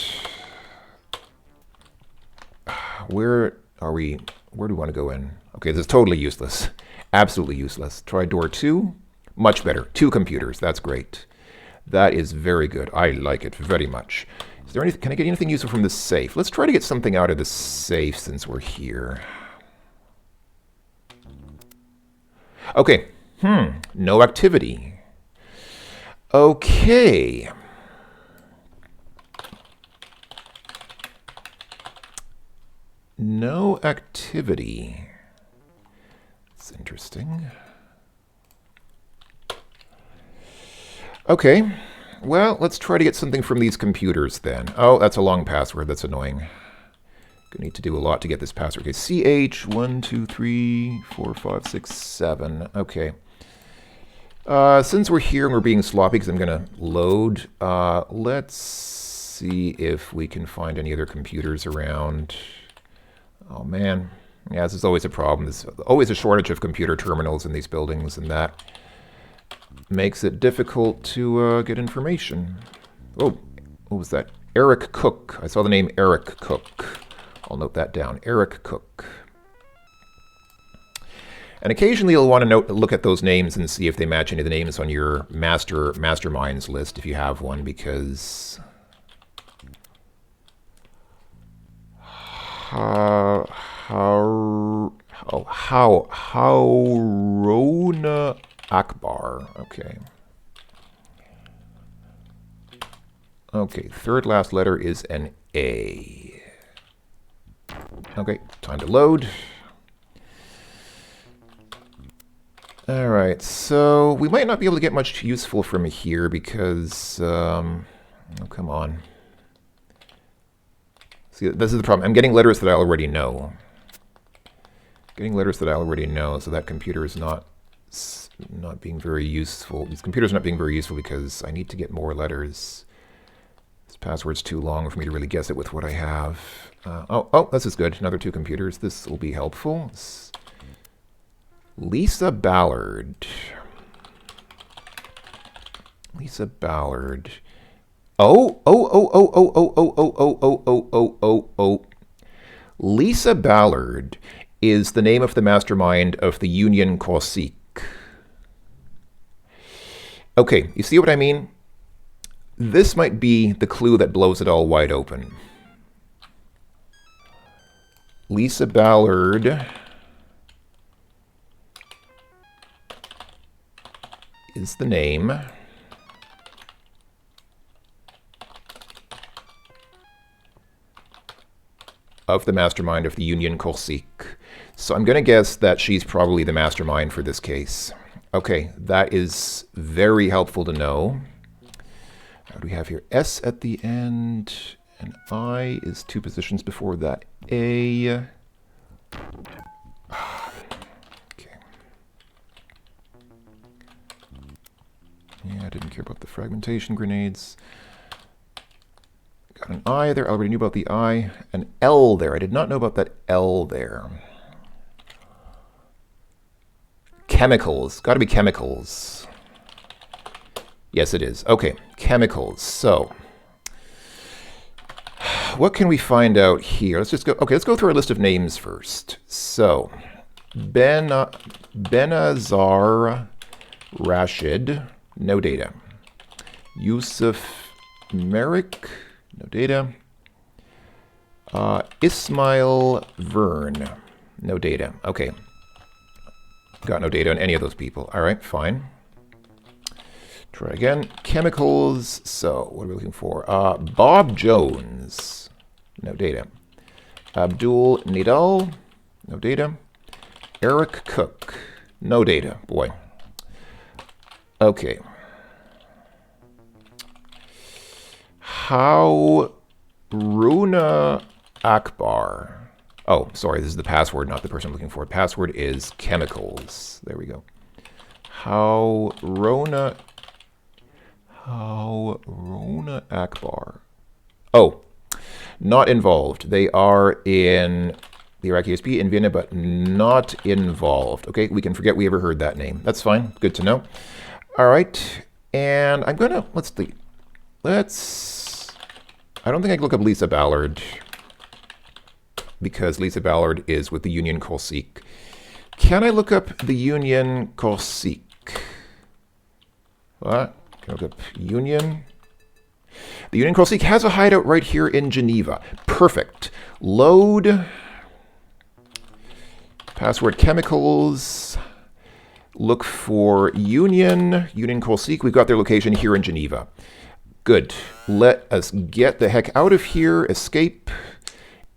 where are we? Where do we want to go in? Okay, this is totally useless. Absolutely useless. Try door 2. Much better. 2 computers. That's great. That is very good. I like it very much. Is there anything? Can I get anything useful from this safe? Let's try to get something out of this safe since we're here. Okay. No activity. Okay. No activity. That's interesting. Okay. Well, let's try to get something from these computers then. Oh, that's a long password. That's annoying. Gonna need to do a lot to get this password. Okay, CH 1 2 3 4 5 6 7. Okay. Since we're here and we're being sloppy because I'm gonna load, let's see if we can find any other computers around. Oh man, yeah, this is always a problem. There's always a shortage of computer terminals in these buildings, and that makes it difficult to get information. Oh, what was that? Eric Cook. I saw the name Eric Cook. I'll note that down. Eric Cook. And occasionally you'll want to look at those names and see if they match any of the names on your masterminds list if you have one, because Harona Akbar. Okay. Okay, third last letter is an A. Okay, time to load. All right, so we might not be able to get much useful from here because, oh, come on. See, this is the problem. I'm getting letters that I already know. So that computer is not being very useful. These computers are not being very useful because I need to get more letters. This password's too long for me to really guess it with what I have. Oh, this is good. Another 2 computers. This will be helpful. Lisa Ballard. Lisa Ballard. Oh. Lisa Ballard is the name of the mastermind of the Union Corsic. Okay, you see what I mean? This might be the clue that blows it all wide open. Lisa Ballard is the name of the mastermind of the Union Corsic. So I'm going to guess that she's probably the mastermind for this case. Okay, that is very helpful to know. What do we have here? S at the end, and I is 2 positions before that. A. Okay. Yeah, I didn't care about the fragmentation grenades. Got an I there. I already knew about the I. An L there. I did not know about that L there. Chemicals. Got to be chemicals. Yes, it is. Okay, chemicals. So, what can we find out here? Let's just go. Okay, let's go through our list of names first. So, Benazar Rashid, no data. Yusuf Merrick, no data. Ismail Vern, no data. Okay. Got no data on any of those people. All right, fine. Try again. Chemicals. So, what are we looking for? Bob Jones, no data. Abdul Nidal, no data. Eric Cook, no data. Boy. Okay. Haruna Akbar. Oh, sorry, this is the password, not the person I'm looking for. Password is chemicals. There we go. Haruna Akbar. Oh, not involved. They are in the Iraqi SP in Vienna, but not involved. Okay, we can forget we ever heard that name. That's fine. Good to know. All right, and I'm gonna let's see. I don't think I can look up Lisa Ballard because Lisa Ballard is with the Union Corsic. Can I look up the Union Corsic? What? Can I look up Union? The Union Corsic has a hideout right here in Geneva. Perfect. Load. Password chemicals. Look for Union Corsic. We've got their location here in Geneva. Good. Let us get the heck out of here, escape,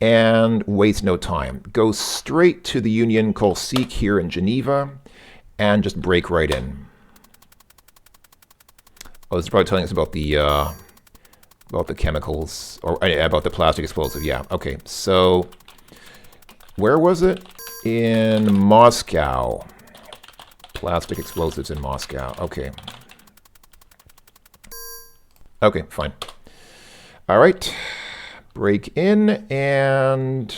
and waste no time. Go straight to the Union Corsic here in Geneva and just break right in. Oh, this is probably telling us about the chemicals, or about the plastic explosive. Yeah, okay. So Where was it? In Moscow. Plastic explosives in Moscow. Okay. Okay, fine. All right. Break in and...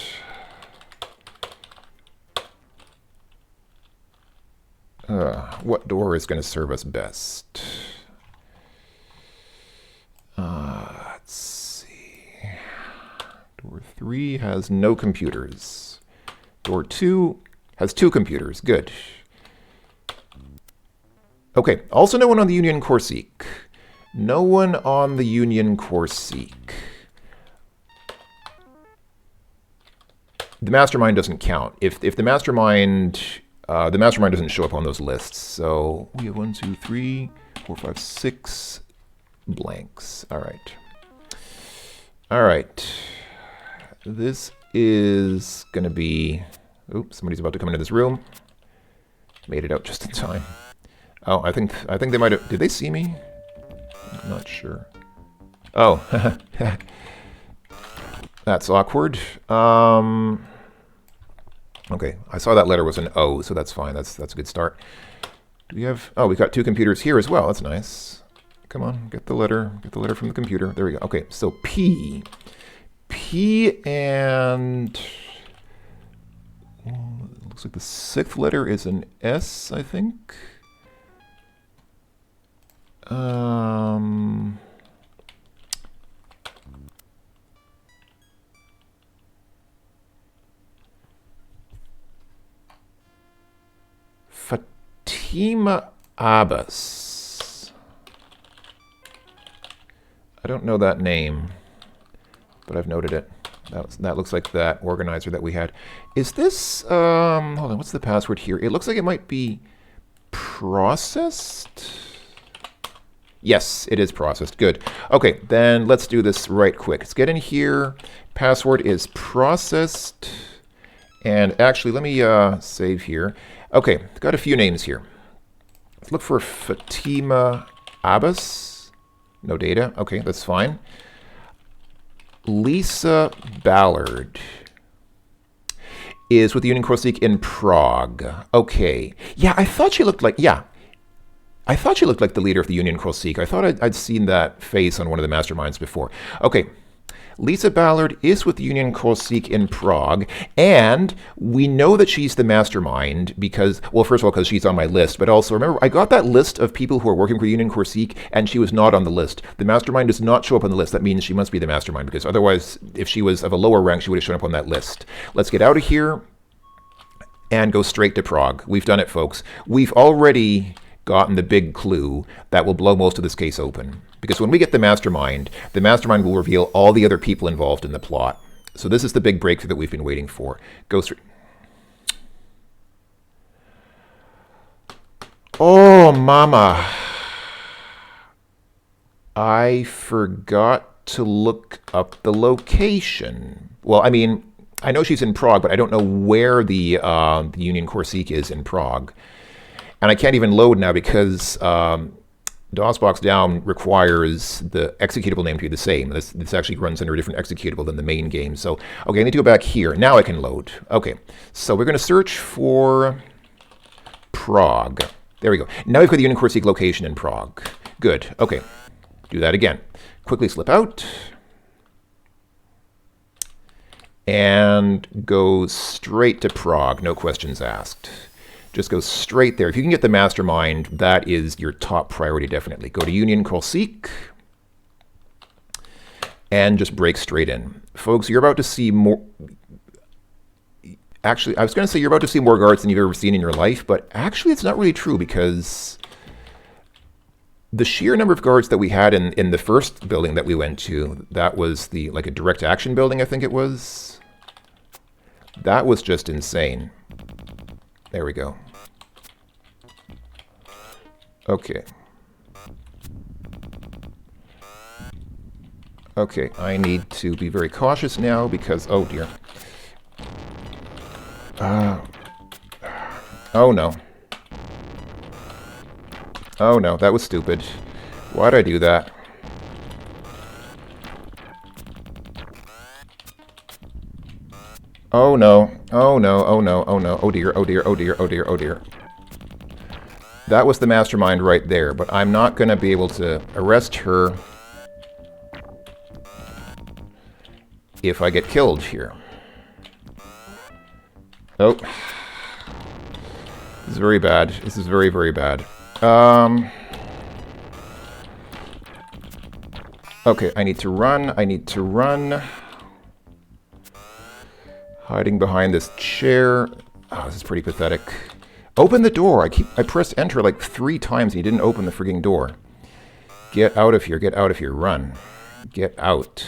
what door is going to serve us best? Let's see. Door 3 has no computers. Door 2 has 2 computers. Good. Okay, also no one on the Union Corsic. No one on the Union Corsic. The mastermind doesn't count. If the mastermind doesn't show up on those lists. So we have 1, 2, 3, 4, 5, 6 blanks. All right. All right. This is going to be... Oops, somebody's about to come into this room. Made it out just in time. Oh, I think they might have... Did they see me? I'm not sure. Oh. That's awkward. Okay, I saw that letter was an O, so that's fine. That's a good start. Do we have... Oh, we've got 2 computers here as well. That's nice. Come on, get the letter. Get the letter from the computer. There we go. Okay, so P. P and... looks like the 6th letter is an S, I think. Fatima Abbas. I don't know that name, but I've noted it. That looks like that organizer that we had. Is this, hold on, what's the password here? It looks like it might be processed. Yes, it is processed. Good. Okay, then let's do this right quick. Let's get in here. Password is processed. And actually, let me save here. Okay, got a few names here. Let's look for Fatima Abbas. No data. Okay, that's fine. Lisa Ballard is with the Union Corsic in Prague. Okay. Yeah, I thought she looked like... Yeah. I thought she looked like the leader of the Union Corsic. I thought I'd seen that face on one of the masterminds before. Okay. Lisa Ballard is with the Union Corsic in Prague, and we know that she's the mastermind because, well, first of all, because she's on my list, but also, remember, I got that list of people who are working for Union Corsic, and she was not on the list. The mastermind does not show up on the list. That means she must be the mastermind, because otherwise, if she was of a lower rank, she would have shown up on that list. Let's get out of here and go straight to Prague. We've done it, folks. We've already gotten the big clue that will blow most of this case open. Because when we get the mastermind will reveal all the other people involved in the plot. So this is the big breakthrough that we've been waiting for. Go through. Oh, mama. I forgot to look up the location. Well, I mean, I know she's in Prague, but I don't know where the Union Corsic is in Prague. And I can't even load now because DOSBox down requires the executable name to be the same. This actually runs under a different executable than the main game. So, okay, I need to go back here. Now I can load. Okay, so we're going to search for Prague. There we go. Now we've got the Union Corsic location in Prague. Good. Okay, do that again. Quickly slip out. And go straight to Prague. No questions asked. Just go straight there. If you can get the mastermind, that is your top priority, definitely. Go to Union Corsic and just break straight in. Folks, you're about to see more... Actually, I was going to say you're about to see more guards than you've ever seen in your life, but actually it's not really true because the sheer number of guards that we had in the first building that we went to, that was like a direct action building, I think it was. That was just insane. There we go. Okay. Okay, I need to be very cautious now because, oh dear. Oh no. Oh no, that was stupid. Why'd I do that? Oh no. Oh no. Oh no. Oh no. Oh dear. Oh dear. Oh dear. Oh dear. Oh dear. That was the mastermind right there, but I'm not going to be able to arrest her if I get killed here. Oh. This is very bad. This is very, very bad. Okay, I need to run. I need to run. Hiding behind this chair. Oh, this is pretty pathetic. Open the door. I pressed enter like 3 times and he didn't open the frigging door. Get out of here. Get out of here. Run. Get out.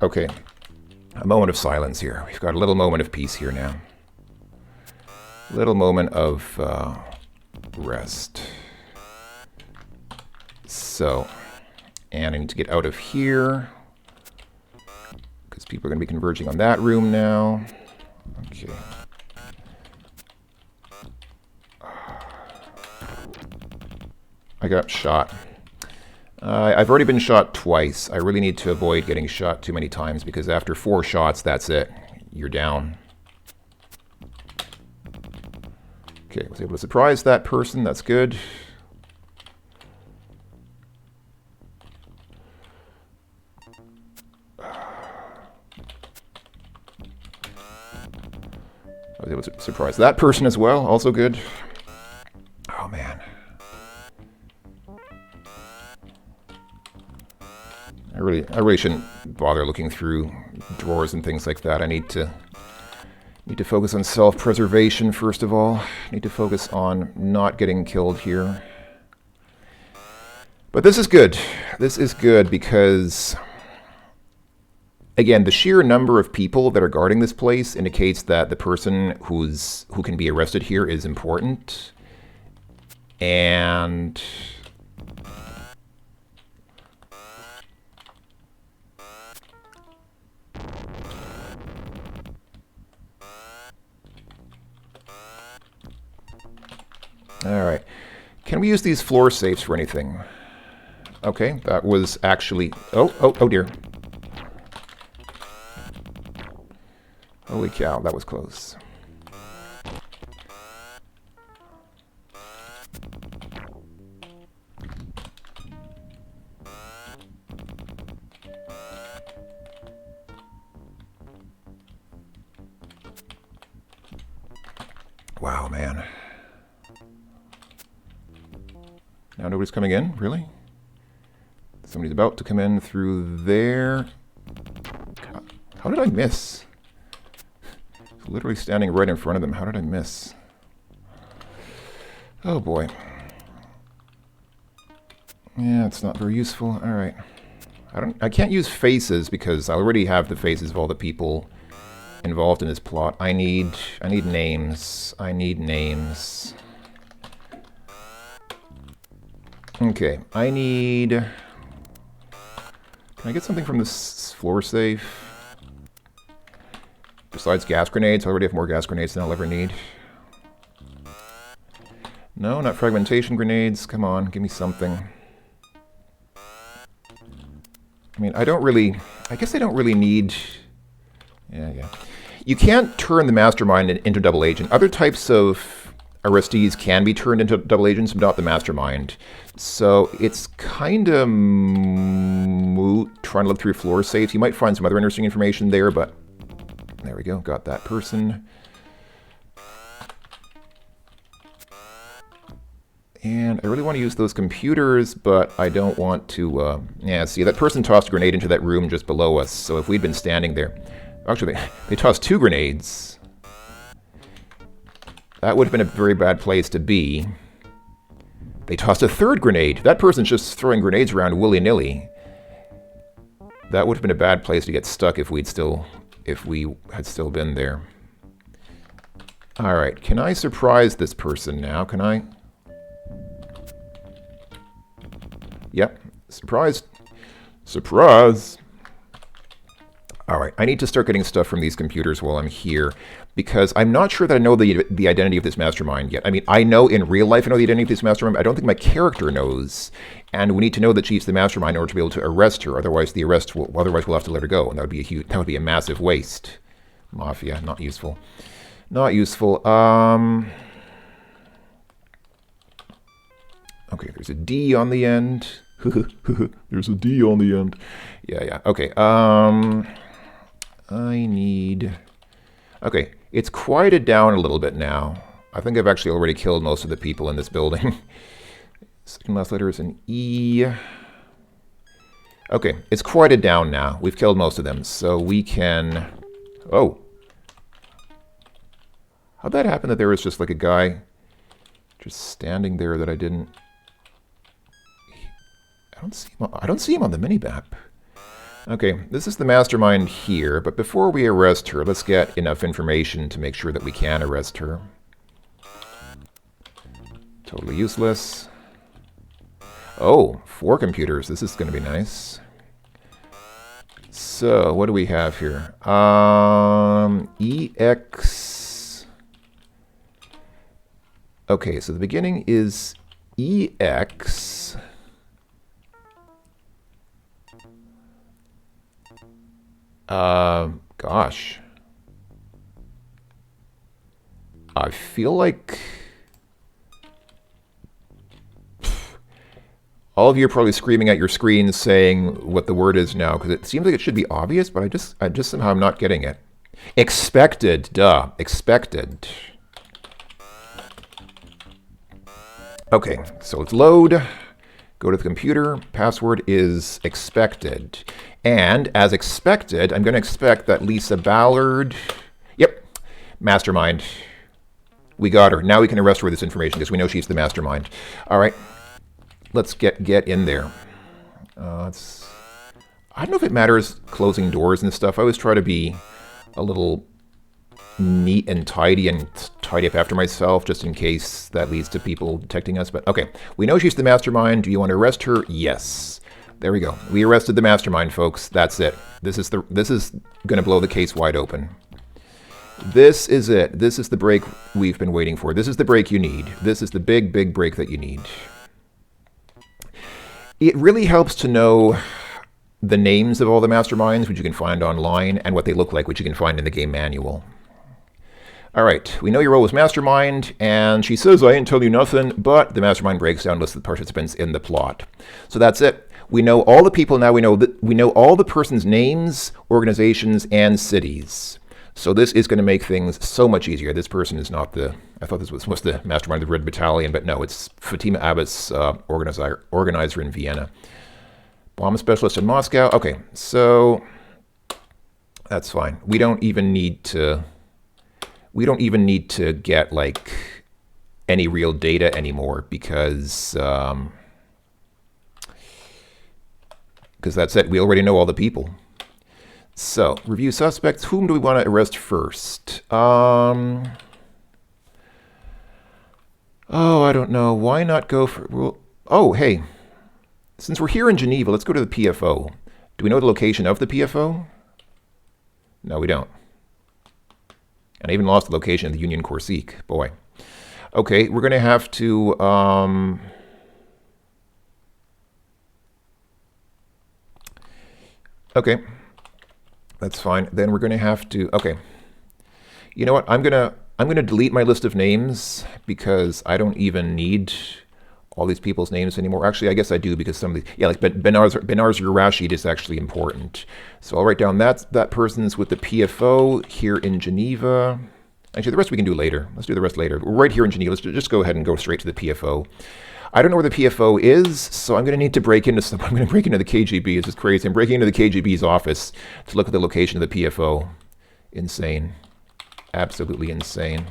Okay. A moment of silence here. We've got a little moment of peace here now. Little moment of rest. So, and I need to get out of here because people are going to be converging on that room now. Okay. I got shot. I've already been shot twice. I really need to avoid getting shot too many times because after 4 shots, that's it. You're down. Okay, I was able to surprise that person. That's good. I was able to surprise that person as well. Also good. Oh, man. I really shouldn't bother looking through drawers and things like that. I need to focus on self-preservation first of all. Need to focus on not getting killed here. But this is good. This is good because, again, the sheer number of people that are guarding this place indicates that the person who can be arrested here is important. And all right. Can we use these floor safes for anything? Okay, that was actually... Oh dear. Holy cow, that was close. Wow, man. Now nobody's coming in? Really? Somebody's about to come in through there. How did I miss? Literally standing right in front of them. How did I miss? Oh boy. Yeah, it's not very useful. All right. I can't use faces because I already have the faces of all the people involved in this plot. I need names. I need names. Okay, I need... Can I get something from this floor safe? Besides gas grenades, I already have more gas grenades than I'll ever need. No, not fragmentation grenades. Come on, give me something. I mean, I guess I don't really need... Yeah. You can't turn the mastermind into double agent. Other types of arrestees can be turned into double agents, but not the mastermind. So it's kind of moot trying to look through floor safes. You might find some other interesting information there, but there we go. Got that person. And I really want to use those computers, but I don't want to... yeah, see, that person tossed a grenade into that room just below us. So if we'd been standing there... Actually, they tossed 2 grenades. That would have been a very bad place to be. They tossed a 3rd grenade. That person's just throwing grenades around willy-nilly. That would have been a bad place to get stuck if we had still been there. All right, can I surprise this person now? Can I? Yep, surprised. Surprise! All right, I need to start getting stuff from these computers while I'm here, because I'm not sure that I know the identity of this mastermind yet. I mean, I know in real life I know the identity of this mastermind, but I don't think my character knows. And we need to know that she's the mastermind in order to be able to arrest her. Otherwise, we'll have to let her go, and that would be a massive waste. Mafia, not useful. Not useful. Okay, there's a D on the end. There's a D on the end. Yeah. Okay. I need... Okay, it's quieted down a little bit now. I think I've actually already killed most of the people in this building. Second last letter is an E. Okay, it's quieted down now. We've killed most of them, so we can... Oh. How'd that happen that there was just like a guy just standing there that I didn't... I don't see him on the minimap. Okay, this is the mastermind here, but before we arrest her, let's get enough information to make sure that we can arrest her. Totally useless. Oh, 4 computers. This is going to be nice. So, what do we have here? EX. Okay, so the beginning is EX. Gosh. I feel like... All of you are probably screaming at your screens saying what the word is now, because it seems like it should be obvious, but I just somehow am not getting it. Expected, duh. Expected. Okay, so let's load. Go to the computer. Password is expected. And as expected, I'm going to expect that Lisa Ballard... Yep, mastermind. We got her. Now we can arrest her with this information because we know she's the mastermind. All right. Let's get in there. I don't know if it matters closing doors and stuff. I always try to be a little neat and tidy up after myself just in case that leads to people detecting us. But okay, we know she's the mastermind. Do you want to arrest her? Yes. There we go. We arrested the mastermind, folks. That's it. This is going to blow the case wide open. This is it. This is the break we've been waiting for. This is the break you need. This is the big, big break that you need. It really helps to know the names of all the masterminds, which you can find online, and what they look like, which you can find in the game manual. All right, we know your role was mastermind, and she says, I ain't tell you nothing, but the mastermind breaks down lists of the participants in the plot. So that's it. We know all the people now. We know all the person's names, organizations, and cities. So this is going to make things so much easier. This person is not the... I thought this was the mastermind of the Red Battalion, but no, it's Fatima Abbas, organizer in Vienna. Bomb specialist in Moscow. Okay, so that's fine. We don't even need to get like any real data anymore because that's it. We already know all the people. So, review suspects. Whom do we want to arrest first? Oh, I don't know. Why not go for... Well, oh, hey. Since we're here in Geneva, let's go to the PFO. Do we know the location of the PFO? No, we don't. And I even lost the location of the Union Corsique. Boy. Okay, we're going to have to... Okay. That's fine. Then we're going to have to... Okay. You know what? I'm gonna delete my list of names because I don't even need all these people's names anymore. Actually, I guess I do because some of these... Yeah, like Benars Rashid is actually important. So I'll write down that person's with the PFO here in Geneva. Actually, the rest we can do later. Let's do the rest later. We're right here in Geneva. Let's just go ahead and go straight to the PFO. I don't know where the PFO is, so I'm going to need to break into some. I'm going to break into the KGB. It's just crazy. I'm breaking into the KGB's office to look at the location of the PFO. Insane. Absolutely insane.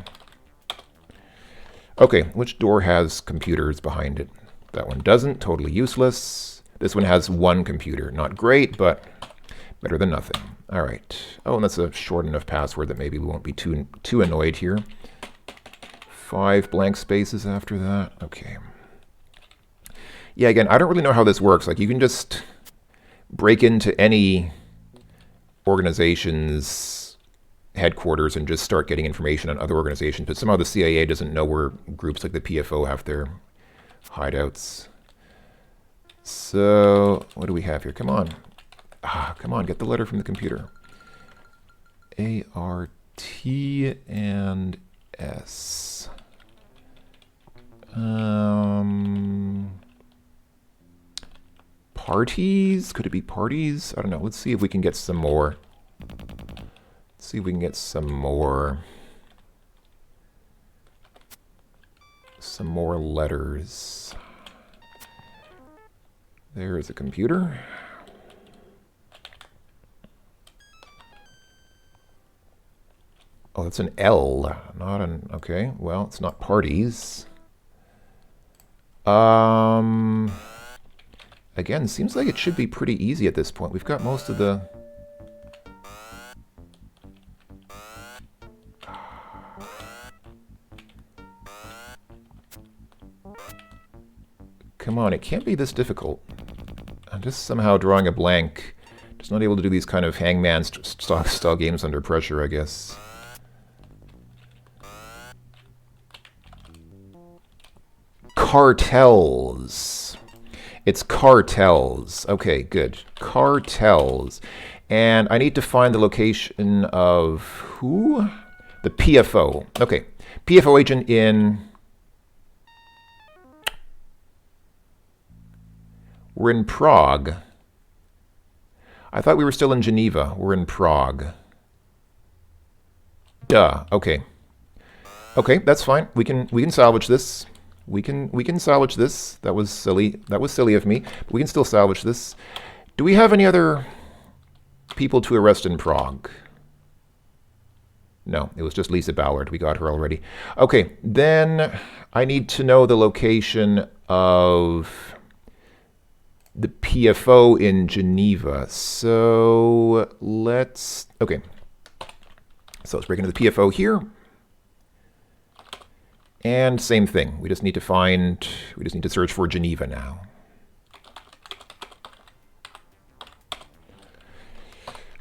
Okay, which door has computers behind it? That one doesn't. Totally useless. This one has one computer. Not great, but better than nothing. All right. Oh, and that's a short enough password that maybe we won't be too annoyed here. 5 blank spaces after that. Okay. Yeah, again, I don't really know how this works. Like, you can just break into any organization's headquarters and just start getting information on other organizations, but somehow the CIA doesn't know where groups like the PFO have their hideouts. So, what do we have here? Come on. Come on, get the letter from the computer. A-R-T and S. Parties? Could it be parties? I don't know. Let's see if we can get some more. Let's see if we can get some more letters. There is a computer. Oh, that's an L, not an, okay, well, it's not parties. Again, seems like it should be pretty easy at this point. We've got most of the... Come on, it can't be this difficult. I'm just somehow drawing a blank. Just not able to do these kind of hangman style games under pressure, I guess. Cartels. It's cartels. Okay, good. Cartels. And I need to find the location of who? The PFO. Okay. PFO agent in... We're in Prague. I thought we were still in Geneva. We're in Prague. Duh. Okay. Okay, that's fine. We can salvage this. We can salvage this. That was silly. That was silly of me. But we can still salvage this. Do we have any other people to arrest in Prague? No, it was just Lisa Ballard. We got her already. Okay, then I need to know the location of the PFO in Geneva. So let's... Okay. So let's break into the PFO here. And same thing. We just need to search for Geneva now.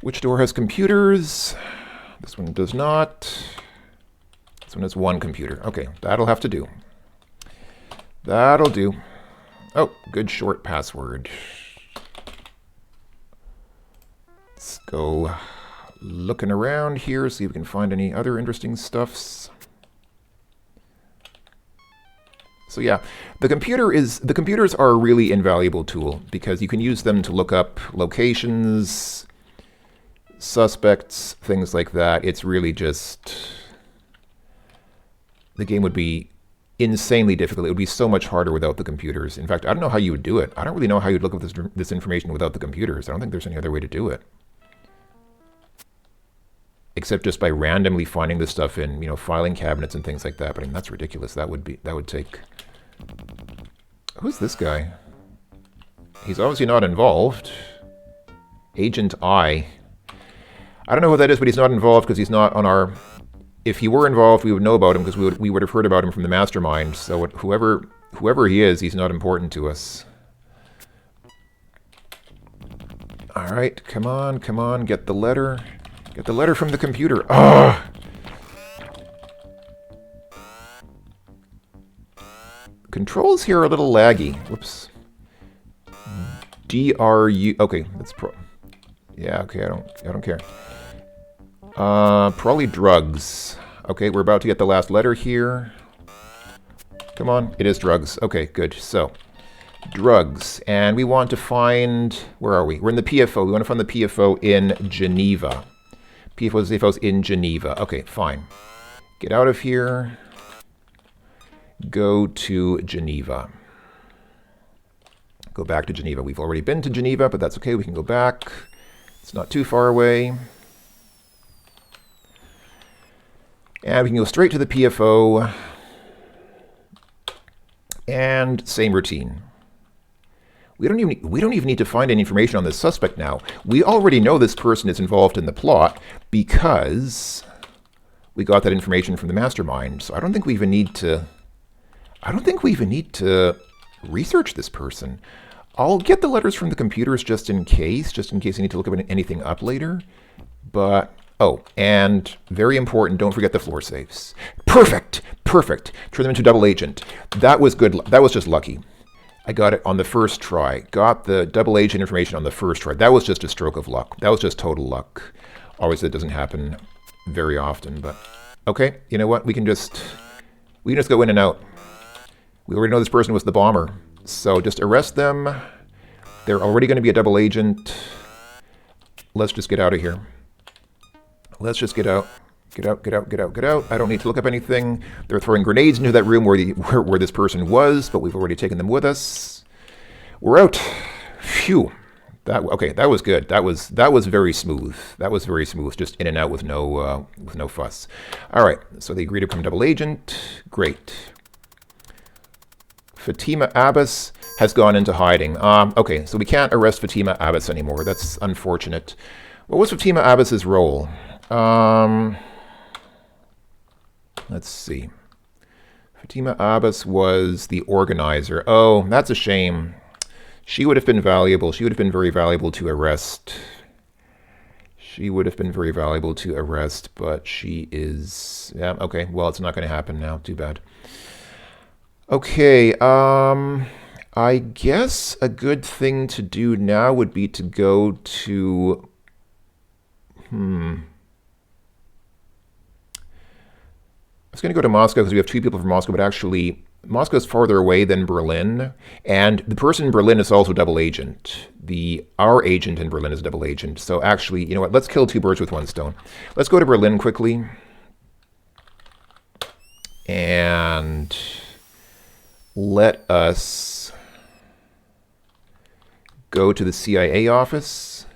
Which door has computers? This one does not. This one has one computer. Okay, that'll have to do. That'll do. Oh, good short password. Let's go looking around here, see if we can find any other interesting stuffs. So yeah, the computers are a really invaluable tool because you can use them to look up locations, suspects, things like that. It's really just... The game would be insanely difficult. It would be so much harder without the computers. In fact, I don't know how you would do it. I don't really know how you'd look up this information without the computers. I don't think there's any other way to do it. Except just by randomly finding this stuff in, you know, filing cabinets and things like that. But I mean, that's ridiculous. That would take... Who's this guy? He's obviously not involved. Agent I. I don't know who that is, but he's not involved because he's not on our... If he were involved, we would know about him because we would have heard about him from the mastermind. So whoever he is, he's not important to us. All right, come on, get the letter. Get the letter from the computer. Ah! Controls here are a little laggy. Whoops. DRU. Okay, that's pro. Yeah, okay, I don't care. Probably drugs. Okay, we're about to get the last letter here. Come on, it is drugs. Okay, good. So, drugs. And we want to find, where are we? We're in the PFO. We want to find the PFO in Geneva. PFO's in Geneva. Okay, fine. Get out of here. Go to Geneva. Go back to Geneva. We've already been to Geneva, but that's okay. We can go back. It's not too far away. And we can go straight to the PFO. And same routine. We don't even need to find any information on this suspect now. We already know this person is involved in the plot because we got that information from the mastermind. So I don't think we even need to research this person. I'll get the letters from the computers just in case I need to look anything up later. But oh, and very important, don't forget the floor safes. Perfect. Turn them into double agent. That was good. That was just lucky. I got it on the first try. Got the double agent information on the first try. That was just a stroke of luck. That was just total luck. Always that doesn't happen very often, but okay, you know what? We can just go in and out. We already know this person was the bomber, so just arrest them. They're already going to be a double agent. Let's just get out of here. Let's just get out. Get out, get out, get out, get out. I don't need to look up anything. They're throwing grenades into that room where this person was, but we've already taken them with us. We're out. Phew. Okay, that was good. That was very smooth. That was very smooth. Just in and out with no fuss. All right. So they agreed to become double agent. Great. Fatima Abbas has gone into hiding. Okay, so we can't arrest Fatima Abbas anymore. That's unfortunate. What was Fatima Abbas's role? Let's see. Fatima Abbas was the organizer. Oh, that's a shame. She would have been valuable. She would have been very valuable to arrest. She would have been very valuable to arrest, but she is... Yeah, okay. Well, it's not going to happen now. Too bad. Okay, I guess a good thing to do now would be to go to... I was going to go to Moscow because we have two people from Moscow, but actually Moscow is farther away than Berlin, and the person in Berlin is also double agent. Our agent in Berlin is a double agent. So actually, you know what? Let's kill two birds with one stone. Let's go to Berlin quickly. And let us go to the CIA office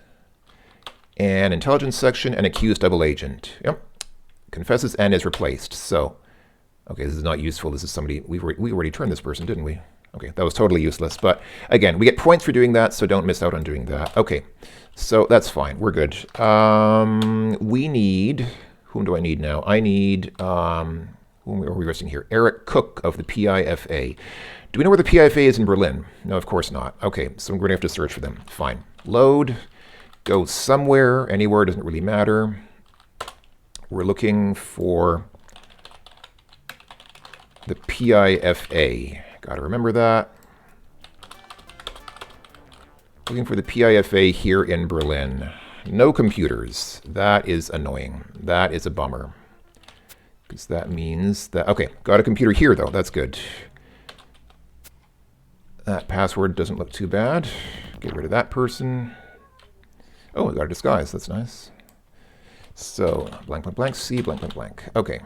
and intelligence section and accuse double agent. Yep. Confesses and is replaced. So, okay, this is not useful. This is somebody, we already turned this person, didn't we? Okay, that was totally useless. But again, we get points for doing that, so don't miss out on doing that. Okay, so that's fine. We're good. We need, whom do I need now? I need, whom are we resting here? Eric Cook of the PIFA. Do we know where the PIFA is in Berlin? No, of course not. Okay, so we're going to have to search for them. Fine. Load. Go somewhere. Anywhere. Doesn't really matter. We're looking for the PIFA. Got to remember that. Looking for the PIFA here in Berlin. No computers. That is annoying. That is a bummer. Because that means that... Okay, got a computer here, though. That's good. That password doesn't look too bad. Get rid of that person. Oh, I got a disguise. That's nice. So, blank, blank, blank, C, blank, blank, blank. Okay.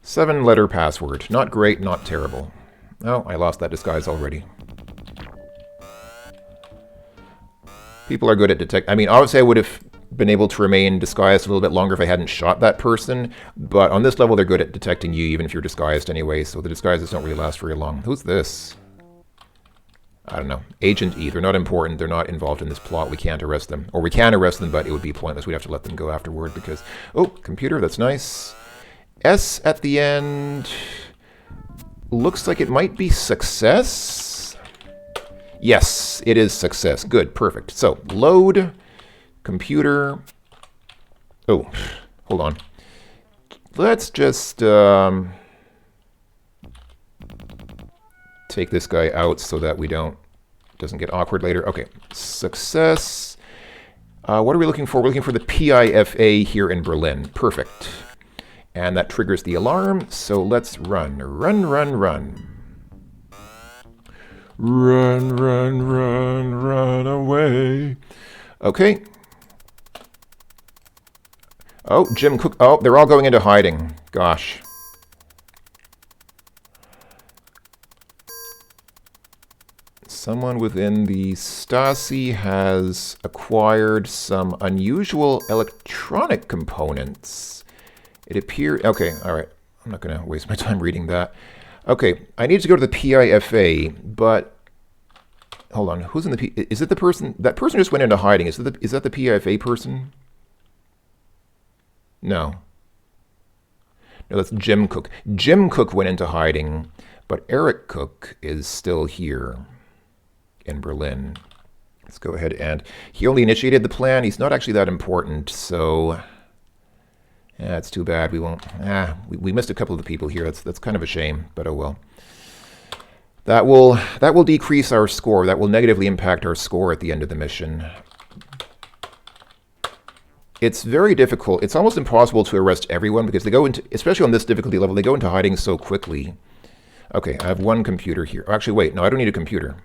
7-letter password. Not great, not terrible. Oh, I lost that disguise already. People are good at detect... I mean, obviously I would have been able to remain disguised a little bit longer if I hadn't shot that person, but on this level they're good at detecting you even if you're disguised anyway, so the disguises don't really last very long. Who's this? I don't know. Agent E. They're not important. They're not involved in this plot. We can't arrest them. Or we can arrest them, but it would be pointless. We'd have to let them go afterward because... Oh, computer. That's nice. S at the end. Looks like it might be success. Yes, it is success. Good. Perfect. So, load. Computer. Oh, hold on. Let's just... take this guy out so that we doesn't get awkward later. Okay, success. What are we looking for? We're looking for the PIFA here in Berlin. Perfect. And that triggers the alarm, so let's run. Run, run, run. Run, run, run, run away. Okay. Oh, Jim Cook. Oh, they're all going into hiding. Gosh. Someone within the Stasi has acquired some unusual electronic components. It appears... Okay, all right. I'm not going to waste my time reading that. Okay, I need to go to the PIFA, but... Hold on. Who's in the P... Is it the person... That person just went into hiding. Is that the PIFA person? No. No, that's Jim Cook. Jim Cook went into hiding, but Eric Cook is still here in Berlin. Let's go ahead and... He only initiated the plan. He's not actually that important, so... Yeah, it's too bad. We won't... we missed a couple of the people here. That's kind of a shame, but oh well. That will decrease our score. That will negatively impact our score at the end of the mission. it's very difficult. It's almost impossible to arrest everyone because they go into, especially on this difficulty level, they go into hiding so quickly. Okay, I have one computer here. Actually, wait, no, I don't need a computer.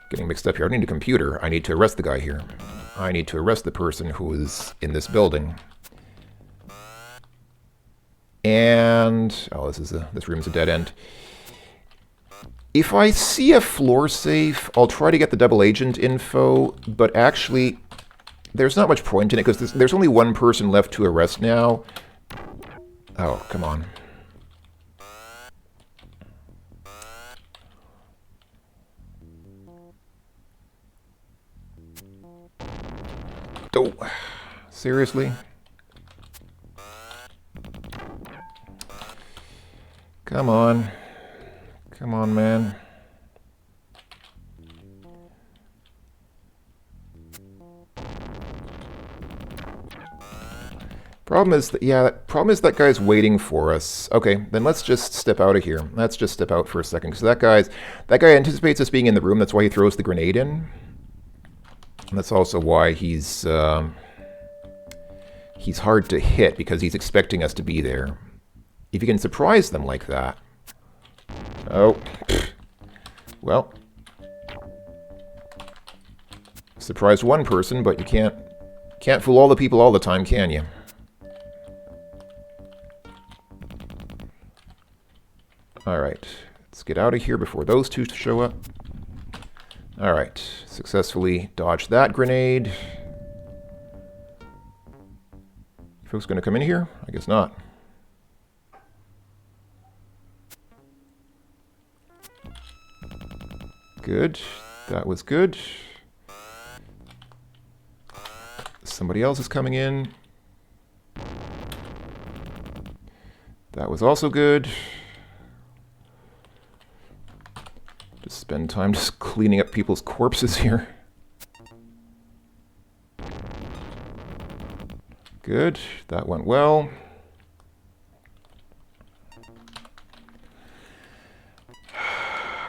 Getting mixed up here. I don't need a computer. I need to arrest the guy here. I need to arrest the person who is in this building. And oh, this room's a dead end. If I see a floor safe, I'll try to get the double agent info, but actually there's not much point in it because there's only one person left to arrest now. Oh, come on. Oh, seriously? Come on. Come on, man. Problem is that, yeah, problem is that guy's waiting for us. Okay, then let's just step out of here. Let's just step out for a second, because that guy anticipates us being in the room. That's why he throws the grenade in. And that's also why he's hard to hit, because he's expecting us to be there. If you can surprise them like that. Oh, well, surprised one person, but you can't fool all the people all the time, can you? Alright, let's get out of here before those two show up. Alright, successfully dodged that grenade. Folks gonna come in here? I guess not. Good. That was good. Somebody else is coming in. That was also good. Just spend time just cleaning up people's corpses here. Good. That went well.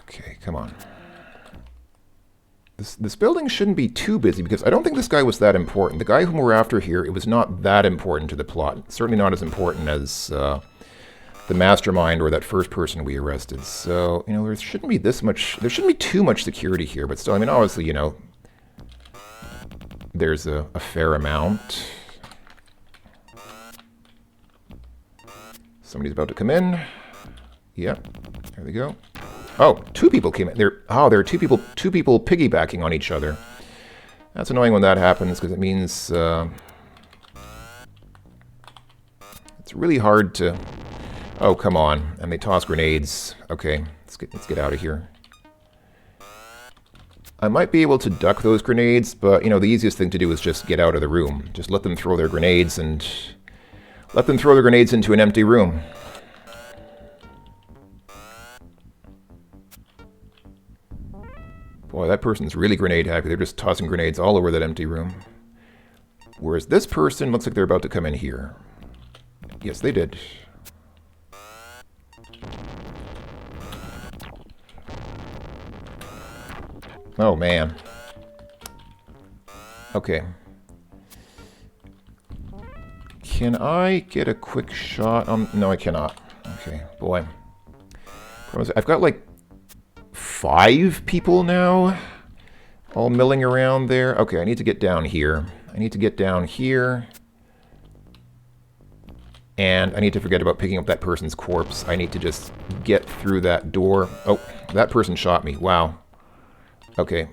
Okay, come on. This building shouldn't be too busy because I don't think this guy was that important. The guy whom we're after here, it was not that important to the plot. Certainly not as important as the mastermind or that first person we arrested. So, you know, there shouldn't be too much security here, but still, I mean, obviously, you know, there's a fair amount. Somebody's about to come in. Yep, there they go. Oh, two people came in. There are two people piggybacking on each other. That's annoying when that happens because it means it's really hard to. Oh, come on! And they toss grenades. Okay, let's get out of here. I might be able to duck those grenades, but you know the easiest thing to do is just get out of the room. Just let them throw their grenades and let them throw their grenades into an empty room. Boy, that person's really grenade happy. They're just tossing grenades all over that empty room. Whereas this person looks like they're about to come in here. Yes, they did. Oh, man. Okay. Can I get a quick shot? No, I cannot. Okay, boy. I've got like 5 people now, all milling around there. Okay, I need to get down here. I need to get down here. And I need to forget about picking up that person's corpse. I need to just get through that door. Oh, that person shot me. Wow. Okay.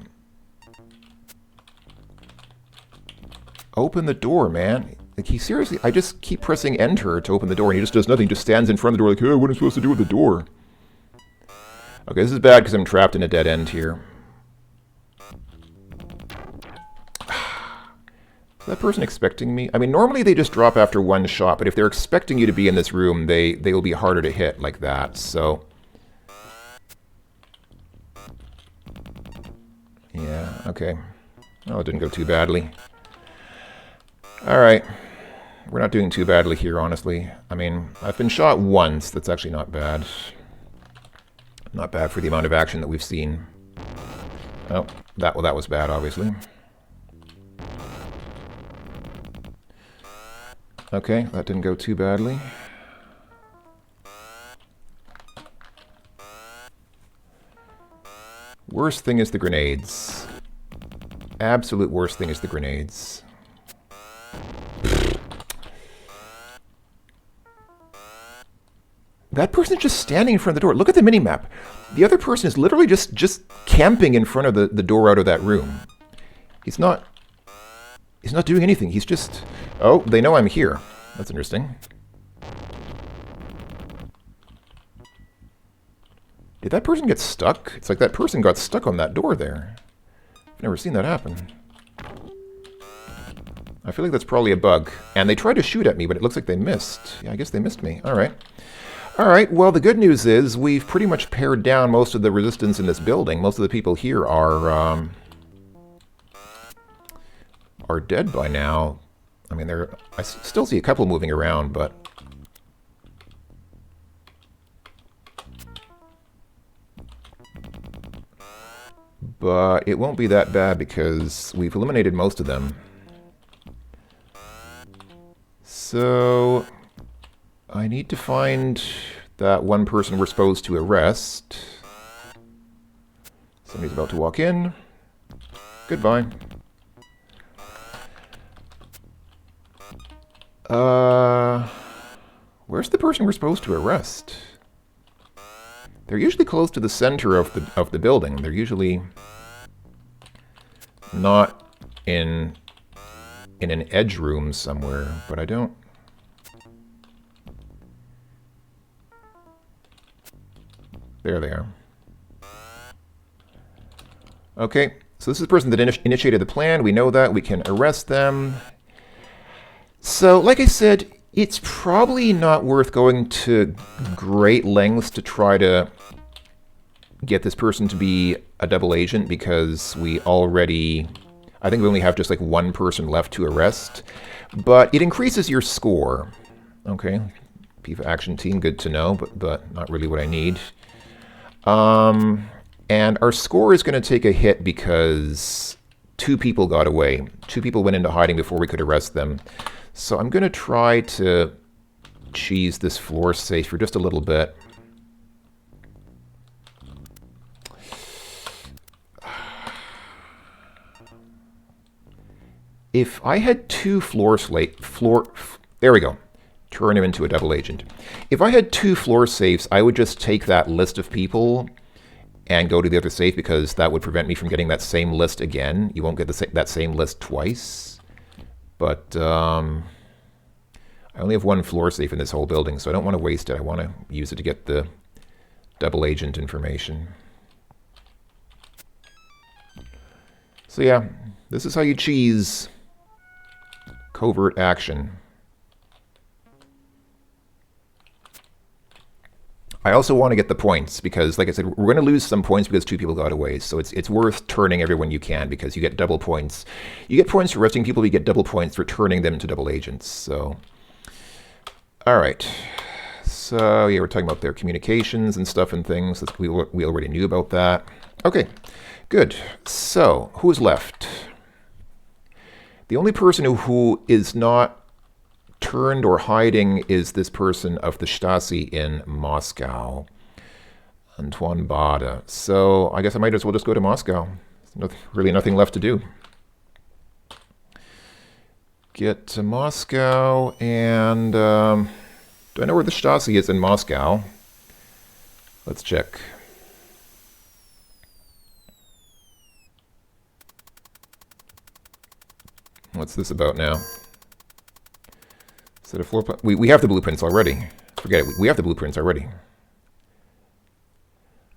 Open the door, man. Like, he seriously, I just keep pressing enter to open the door, and he just does nothing. He just stands in front of the door like, hey, what am I supposed to do with the door? Okay, this is bad because I'm trapped in a dead end here. Is that person expecting me? I mean, normally they just drop after one shot, but if they're expecting you to be in this room, they will be harder to hit like that, so. Yeah, okay. Oh, it didn't go too badly. Alright. We're not doing too badly here, honestly. I mean, I've been shot once. That's actually not bad. Not bad for the amount of action that we've seen. Oh, that was bad, obviously. Okay, that didn't go too badly. Worst thing is the grenades. Absolute worst thing is the grenades. That person's just standing in front of the door. Look at the minimap. The other person is literally just camping in front of the door out of that room. He's not doing anything. He's just... Oh, they know I'm here. That's interesting. Did that person get stuck? It's like that person got stuck on that door there. I've never seen that happen. I feel like that's probably a bug. And they tried to shoot at me, but it looks like they missed. Yeah, I guess they missed me. All right. All right, well, the good news is we've pretty much pared down most of the resistance in this building. Most of the people here are dead by now. I mean, I still see a couple moving around, but... But it won't be that bad because we've eliminated most of them. So... I need to find that one person we're supposed to arrest. Somebody's about to walk in. Goodbye. Where's the person we're supposed to arrest? They're usually close to the center of the building. They're usually not in an edge room somewhere, but I don't... There they are. Okay, so this is the person that initiated the plan. We know that. We can arrest them. So, like I said, it's probably not worth going to great lengths to try to get this person to be a double agent because we already... I think we only have just like one person left to arrest. But it increases your score. Okay, FIFA Action Team, good to know, but not really what I need. And our score is going to take a hit because 2 people got away. 2 people went into hiding before we could arrest them. So I'm going to try to cheese this floor safe for just a little bit. If I had 2 there we go. Turn him into a double agent. If I had 2 floor safes, I would just take that list of people and go to the other safe because that would prevent me from getting that same list again. You won't get that same list twice. But I only have 1 floor safe in this whole building, so I don't want to waste it. I want to use it to get the double agent information. So yeah, this is how you cheese covert action. I also want to get the points because, like I said, we're going to lose some points because 2 people got away. So it's worth turning everyone you can because you get double points. You get points for arresting people, you get double points for turning them into double agents. So, all right. So, yeah, we're talking about their communications and stuff and things. We already knew about that. Okay, good. So, who's left? The only person who is not turned or hiding is this person of the Stasi in Moscow, Antoine Bada. So I guess I might as well just go to Moscow. There's really nothing left to do. Get to Moscow, and do I know where the Stasi is in Moscow? Let's check. What's this about now? Set of floor plan. We have the blueprints already. Forget it. We have the blueprints already.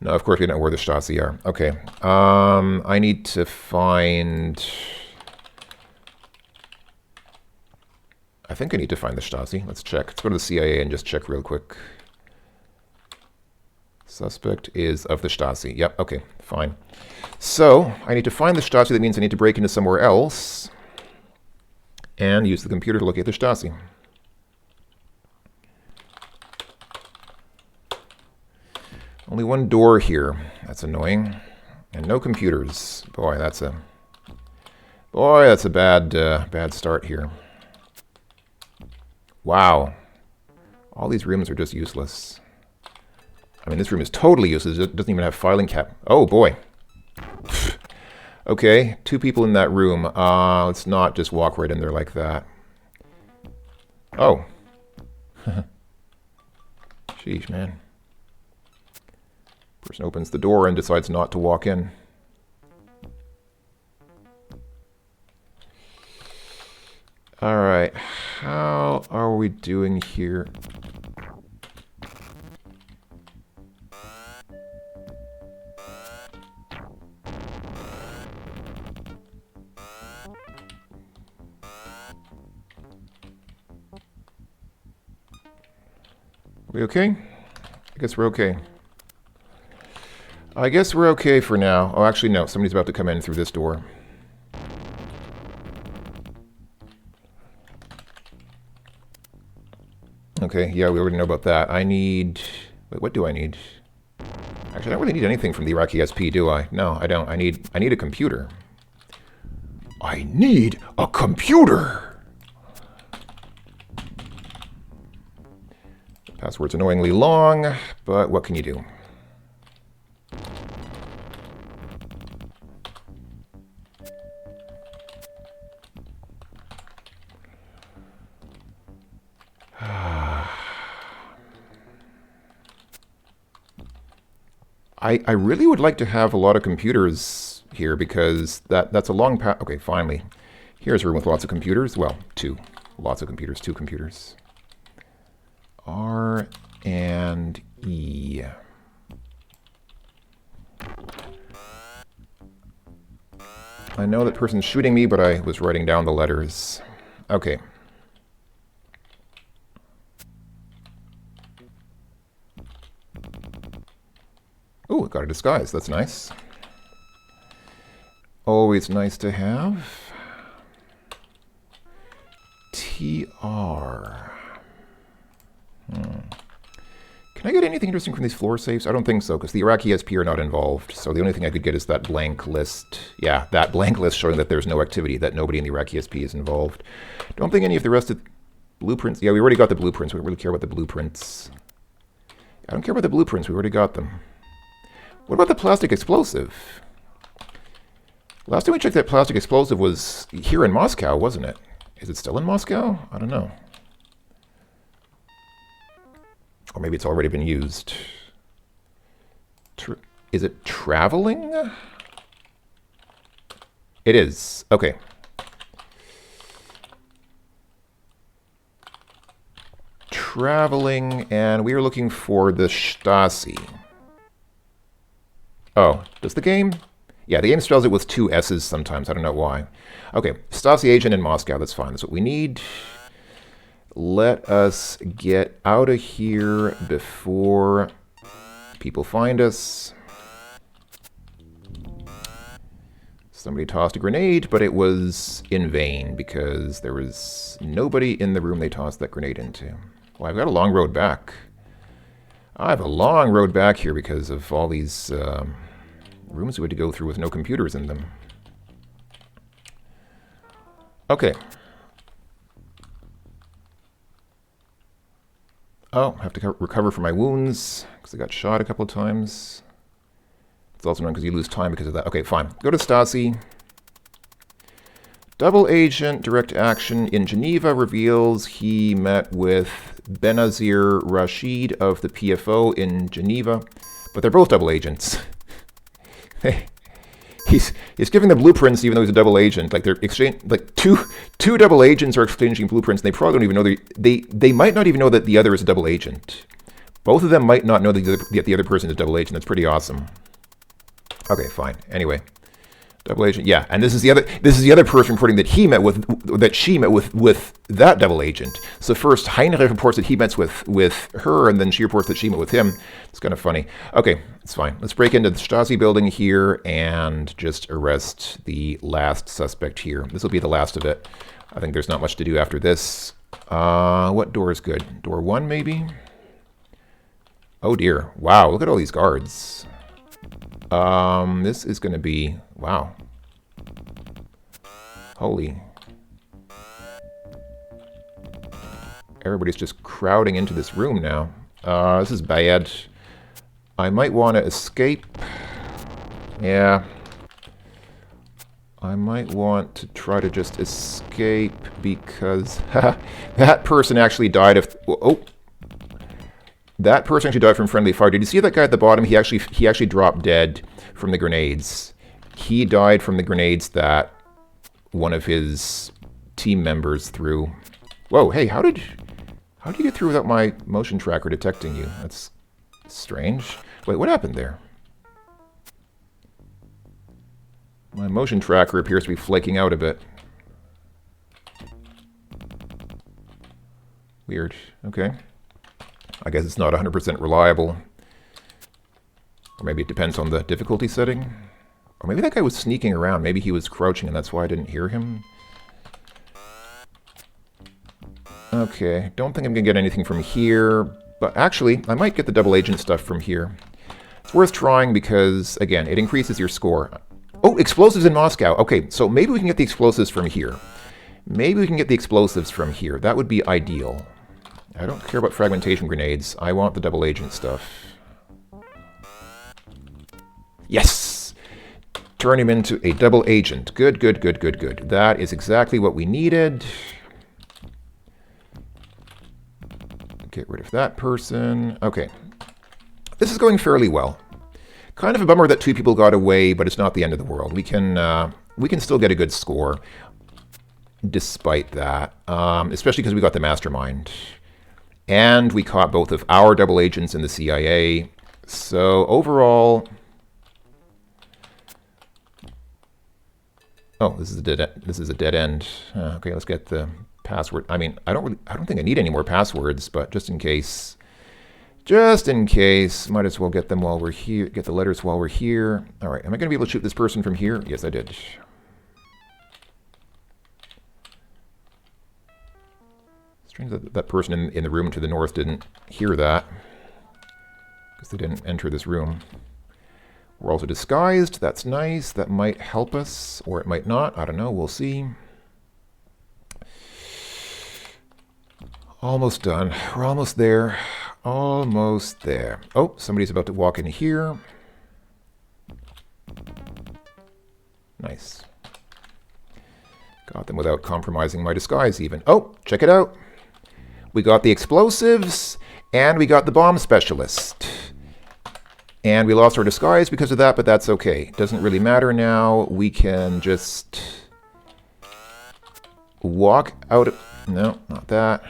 No, of course we don't know where the Stasi are. Okay. I need to find... I think I need to find the Stasi. Let's check. Let's go to the CIA and just check real quick. Suspect is of the Stasi. Yep, okay, fine. So, I need to find the Stasi. That means I need to break into somewhere else and use the computer to locate the Stasi. Only 1 door here. That's annoying. And no computers. Boy, that's a bad start here. Wow. All these rooms are just useless. I mean, this room is totally useless. It doesn't even have filing cap. Oh, boy. Okay, 2 people in that room. Let's not just walk right in there like that. Oh. Sheesh, man. Person opens the door and decides not to walk in. Alright, how are we doing here? We okay? I guess we're okay. I guess we're okay for now. Oh, actually, no. Somebody's about to come in through this door. Okay, yeah, we already know about that. I need... Wait, what do I need? Actually, I don't really need anything from the Iraqi SP, do I? No, I don't. I need a computer. I need a computer! Password's annoyingly long, but what can you do? I really would like to have a lot of computers here because that's a long path. Okay, finally. Here's a room with lots of computers. Well, 2. Lots of computers, 2 computers. R and E. I know that person's shooting me, but I was writing down the letters. Okay. Ooh, got a disguise. That's nice. Always nice to have. TR. Can I get anything interesting from these floor safes? I don't think so, because the Iraqi SP are not involved. So the only thing I could get is that blank list. Yeah, that blank list showing that there's no activity, that nobody in the Iraqi SP is involved. Don't think any of the rest of the blueprints... Yeah, we already got the blueprints. We don't really care about the blueprints. I don't care about the blueprints. We already got them. What about the plastic explosive? Last time we checked, that plastic explosive was here in Moscow, wasn't it? Is it still in Moscow? I don't know. Or maybe it's already been used. Is it traveling? It is. Okay. Traveling, and we are looking for the Stasi. Oh, does the game? Yeah, the game spells it with 2 S's sometimes. I don't know why. Okay, Stasi agent in Moscow. That's fine. That's what we need. Let us get out of here before people find us. Somebody tossed a grenade, but it was in vain because there was nobody in the room they tossed that grenade into. Well, I've got a long road back. I have a long road back here because of all these rooms we had to go through with no computers in them. Okay. Oh, I have to recover from my wounds because I got shot a couple of times. It's also known because you lose time because of that. Okay, fine. Go to Stasi. Double agent, direct action in Geneva reveals he met with Benazir Rashid of the PFO in Geneva, but they're both double agents. He's giving the blueprints even though he's a double agent. Like they're two double agents are exchanging blueprints, and they probably don't even know they might not even know that the other is a double agent. Both of them might not know that the other person is a double agent. That's pretty awesome. Okay, fine. Anyway, double agent. Yeah, and this is the other person reporting that she met with that double agent. So first Heinrich reports that he met with her, and then she reports that she met with him. It's kind of funny. Okay, it's fine. Let's break into the Stasi building here and just arrest the last suspect here. This will be the last of it. I think there's not much to do after this. What door is good? Door 1, maybe? Oh dear. Wow, look at all these guards. This is going to be... Wow. Holy. Everybody's just crowding into this room now. This is bad. I might want to escape. Yeah. I might want to try to just escape because that person actually died of... Oh! That person actually died from friendly fire. Did you see that guy at the bottom? He actually dropped dead from the grenades. He died from the grenades that one of his team members threw. Whoa, hey, how did you get through without my motion tracker detecting you? That's strange. Wait, what happened there? My motion tracker appears to be flaking out a bit. Weird. Okay. I guess it's not 100% reliable. Or maybe it depends on the difficulty setting. Or maybe that guy was sneaking around. Maybe he was crouching and that's why I didn't hear him. Okay, don't think I'm going to get anything from here. But actually, I might get the double agent stuff from here. It's worth trying because, again, it increases your score. Oh, explosives in Moscow. Okay, so maybe we can get the explosives from here. Maybe we can get the explosives from here. That would be ideal. I don't care about fragmentation grenades. I want the double agent stuff. Yes! Turn him into a double agent. Good, good, good, good, good. That is exactly what we needed. Get rid of that person. Okay. This is going fairly well. Kind of a bummer that 2 people got away, but it's not the end of the world. We can still get a good score despite that, especially because we got the mastermind. And we caught both of our double agents in the CIA. So overall... Oh, this is a dead end. Okay, let's get the password. I mean, I don't think I need any more passwords, but just in case, might as well get them while we're here. Get the letters while we're here. All right, am I going to be able to shoot this person from here? Yes, I did. Strange that that person in the room to the north didn't hear that, because they didn't enter this room. We're also disguised. That's nice. That might help us, or it might not. I don't know. We'll see. Almost done. We're almost there. Almost there. Oh, somebody's about to walk in here. Nice. Got them without compromising my disguise even. Oh, check it out. We got the explosives, and we got the bomb specialist. And we lost our disguise because of that, but that's okay. Doesn't really matter now. We can just walk out of... No, not that.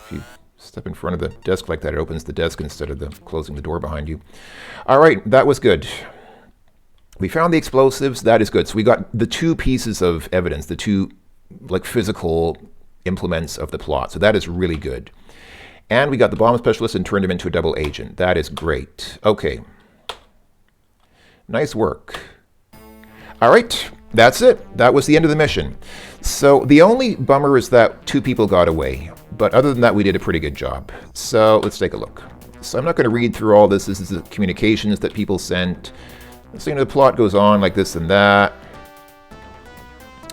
If you step in front of the desk like that, it opens the desk instead of closing the door behind you. All right, that was good. We found the explosives. That is good. So we got the 2 pieces of evidence, the 2 like physical implements of the plot. So that is really good. And we got the bomb specialist and turned him into a double agent. That is great. Okay. Nice work. All right, that's it. That was the end of the mission. So the only bummer is that 2 people got away. But other than that, we did a pretty good job. So let's take a look. So I'm not going to read through all this. This is the communications that people sent. So, the plot goes on like this and that.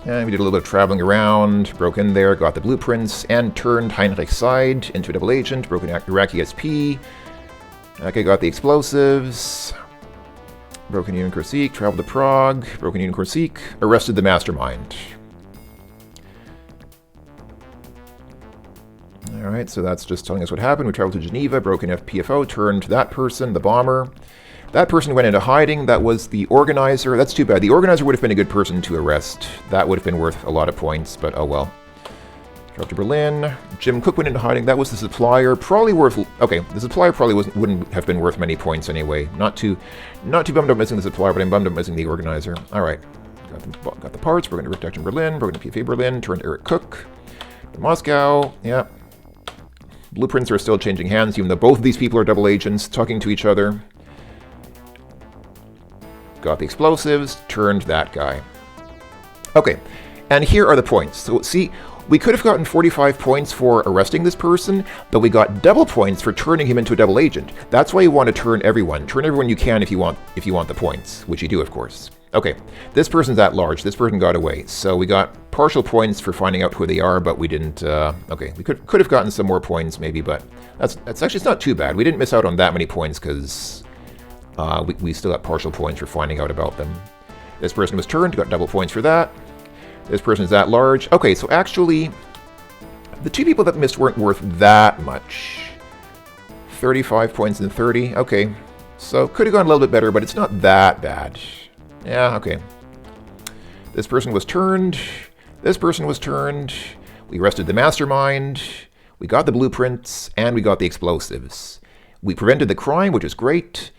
And we did a little bit of traveling around, broke in there, got the blueprints, and turned Heinrich's side into a double agent, broke an Iraqi SP. Okay, got the explosives. Broken Union Corsic, traveled to Prague, Broken Union Corsic, arrested the mastermind. Alright, so that's just telling us what happened. We traveled to Geneva, broken FPFO, turned that person, the bomber. That person went into hiding. That was the organizer. That's too bad. The organizer would have been a good person to arrest. That would have been worth a lot of points, but oh well. Traveled to Berlin. Jim Cook went into hiding. That was the supplier. Probably worth... Okay, the supplier probably wouldn't have been worth many points anyway. Not too bummed up missing the supplier, but I'm bummed up missing the organizer. Alright. Got the parts. We're going to Rick Action Berlin. We're going to PFA Berlin. Turned Eric Cook. To Moscow. Yeah. Blueprints are still changing hands, even though both of these people are double agents talking to each other. Got the explosives. Turned that guy. Okay. And here are the points. So, see... We could have gotten 45 points for arresting this person, but we got double points for turning him into a double agent. That's why you want to turn everyone. Turn everyone you can if you want the points, which you do, of course. Okay, this person's at large. This person got away. So we got partial points for finding out who they are, but we didn't... okay, we could have gotten some more points maybe, but that's actually, it's not too bad. We didn't miss out on that many points because we still got partial points for finding out about them. This person was turned, got double points for that. This person is at large. Okay, so actually, the two people that missed weren't worth that much. 35 points and 30. Okay, so could have gone a little bit better, but it's not that bad. Yeah, okay. This person was turned. This person was turned. We arrested the mastermind. We got the blueprints, and we got the explosives. We prevented the crime, which is great.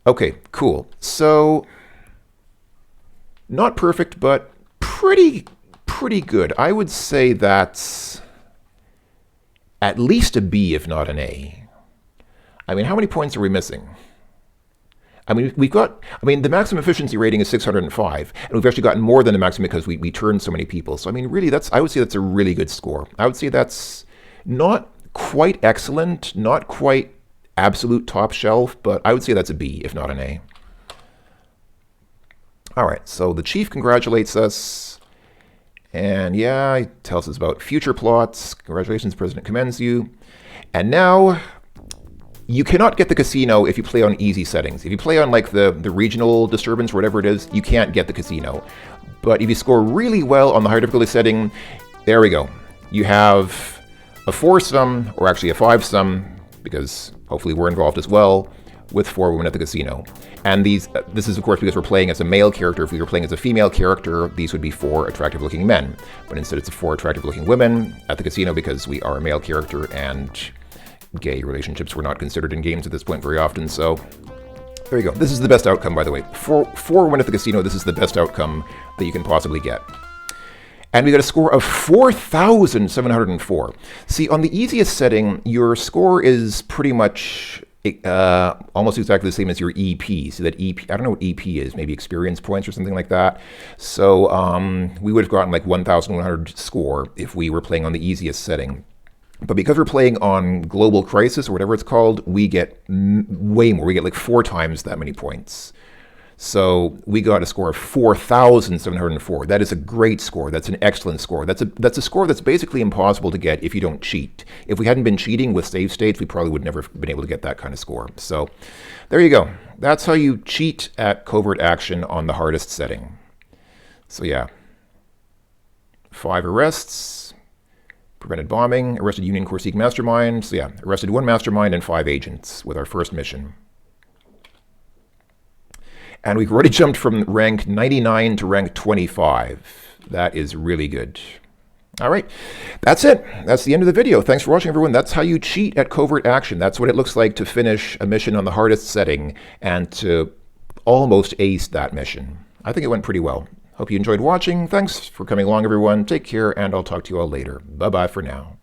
Okay, cool. So, not perfect, but pretty good. I would say that's at least a B, if not an A. I mean, how many points are we missing? I mean, the maximum efficiency rating is 605, and we've actually gotten more than the maximum because we turned so many people. So, I mean, really, I would say that's a really good score. I would say that's not quite excellent, not quite absolute top shelf, but I would say that's a B, if not an A. All right, so the chief congratulates us, and yeah, he tells us about future plots. Congratulations, President commends you. And now... you cannot get the casino if you play on easy settings. If you play on like the regional disturbance or whatever it is, you can't get the casino. But if you score really well on the higher difficulty setting, there we go. You have a 4-sum, or actually a 5-sum, because hopefully we're involved as well, with 4 women at the casino. And this is of course because we're playing as a male character. If we were playing as a female character, these would be 4 attractive looking men. But instead it's 4 attractive looking women at the casino because we are a male character, and gay relationships were not considered in games at this point very often, so there you go. This is the best outcome, by the way. For women at the casino, this is the best outcome that you can possibly get. And we got a score of 4,704. See, on the easiest setting, your score is pretty much almost exactly the same as your EP. So that EP, I don't know what EP is, maybe experience points or something like that. So we would have gotten like 1,100 score if we were playing on the easiest setting. But because we're playing on Global Crisis, or whatever it's called, we get way more. We get like 4 times that many points. So we got a score of 4,704. That is a great score. That's an excellent score. That's a score that's basically impossible to get if you don't cheat. If we hadn't been cheating with save states, we probably would never have been able to get that kind of score. So there you go. That's how you cheat at Covert Action on the hardest setting. So yeah. 5 arrests. Prevented bombing, arrested Union Corsic mastermind. So yeah, arrested 1 mastermind and 5 agents with our first mission. And we've already jumped from rank 99 to rank 25. That is really good. All right, that's it. That's the end of the video. Thanks for watching, everyone. That's how you cheat at Covert Action. That's what it looks like to finish a mission on the hardest setting and to almost ace that mission. I think it went pretty well. Hope you enjoyed watching. Thanks for coming along, everyone. Take care, and I'll talk to you all later. Bye-bye for now.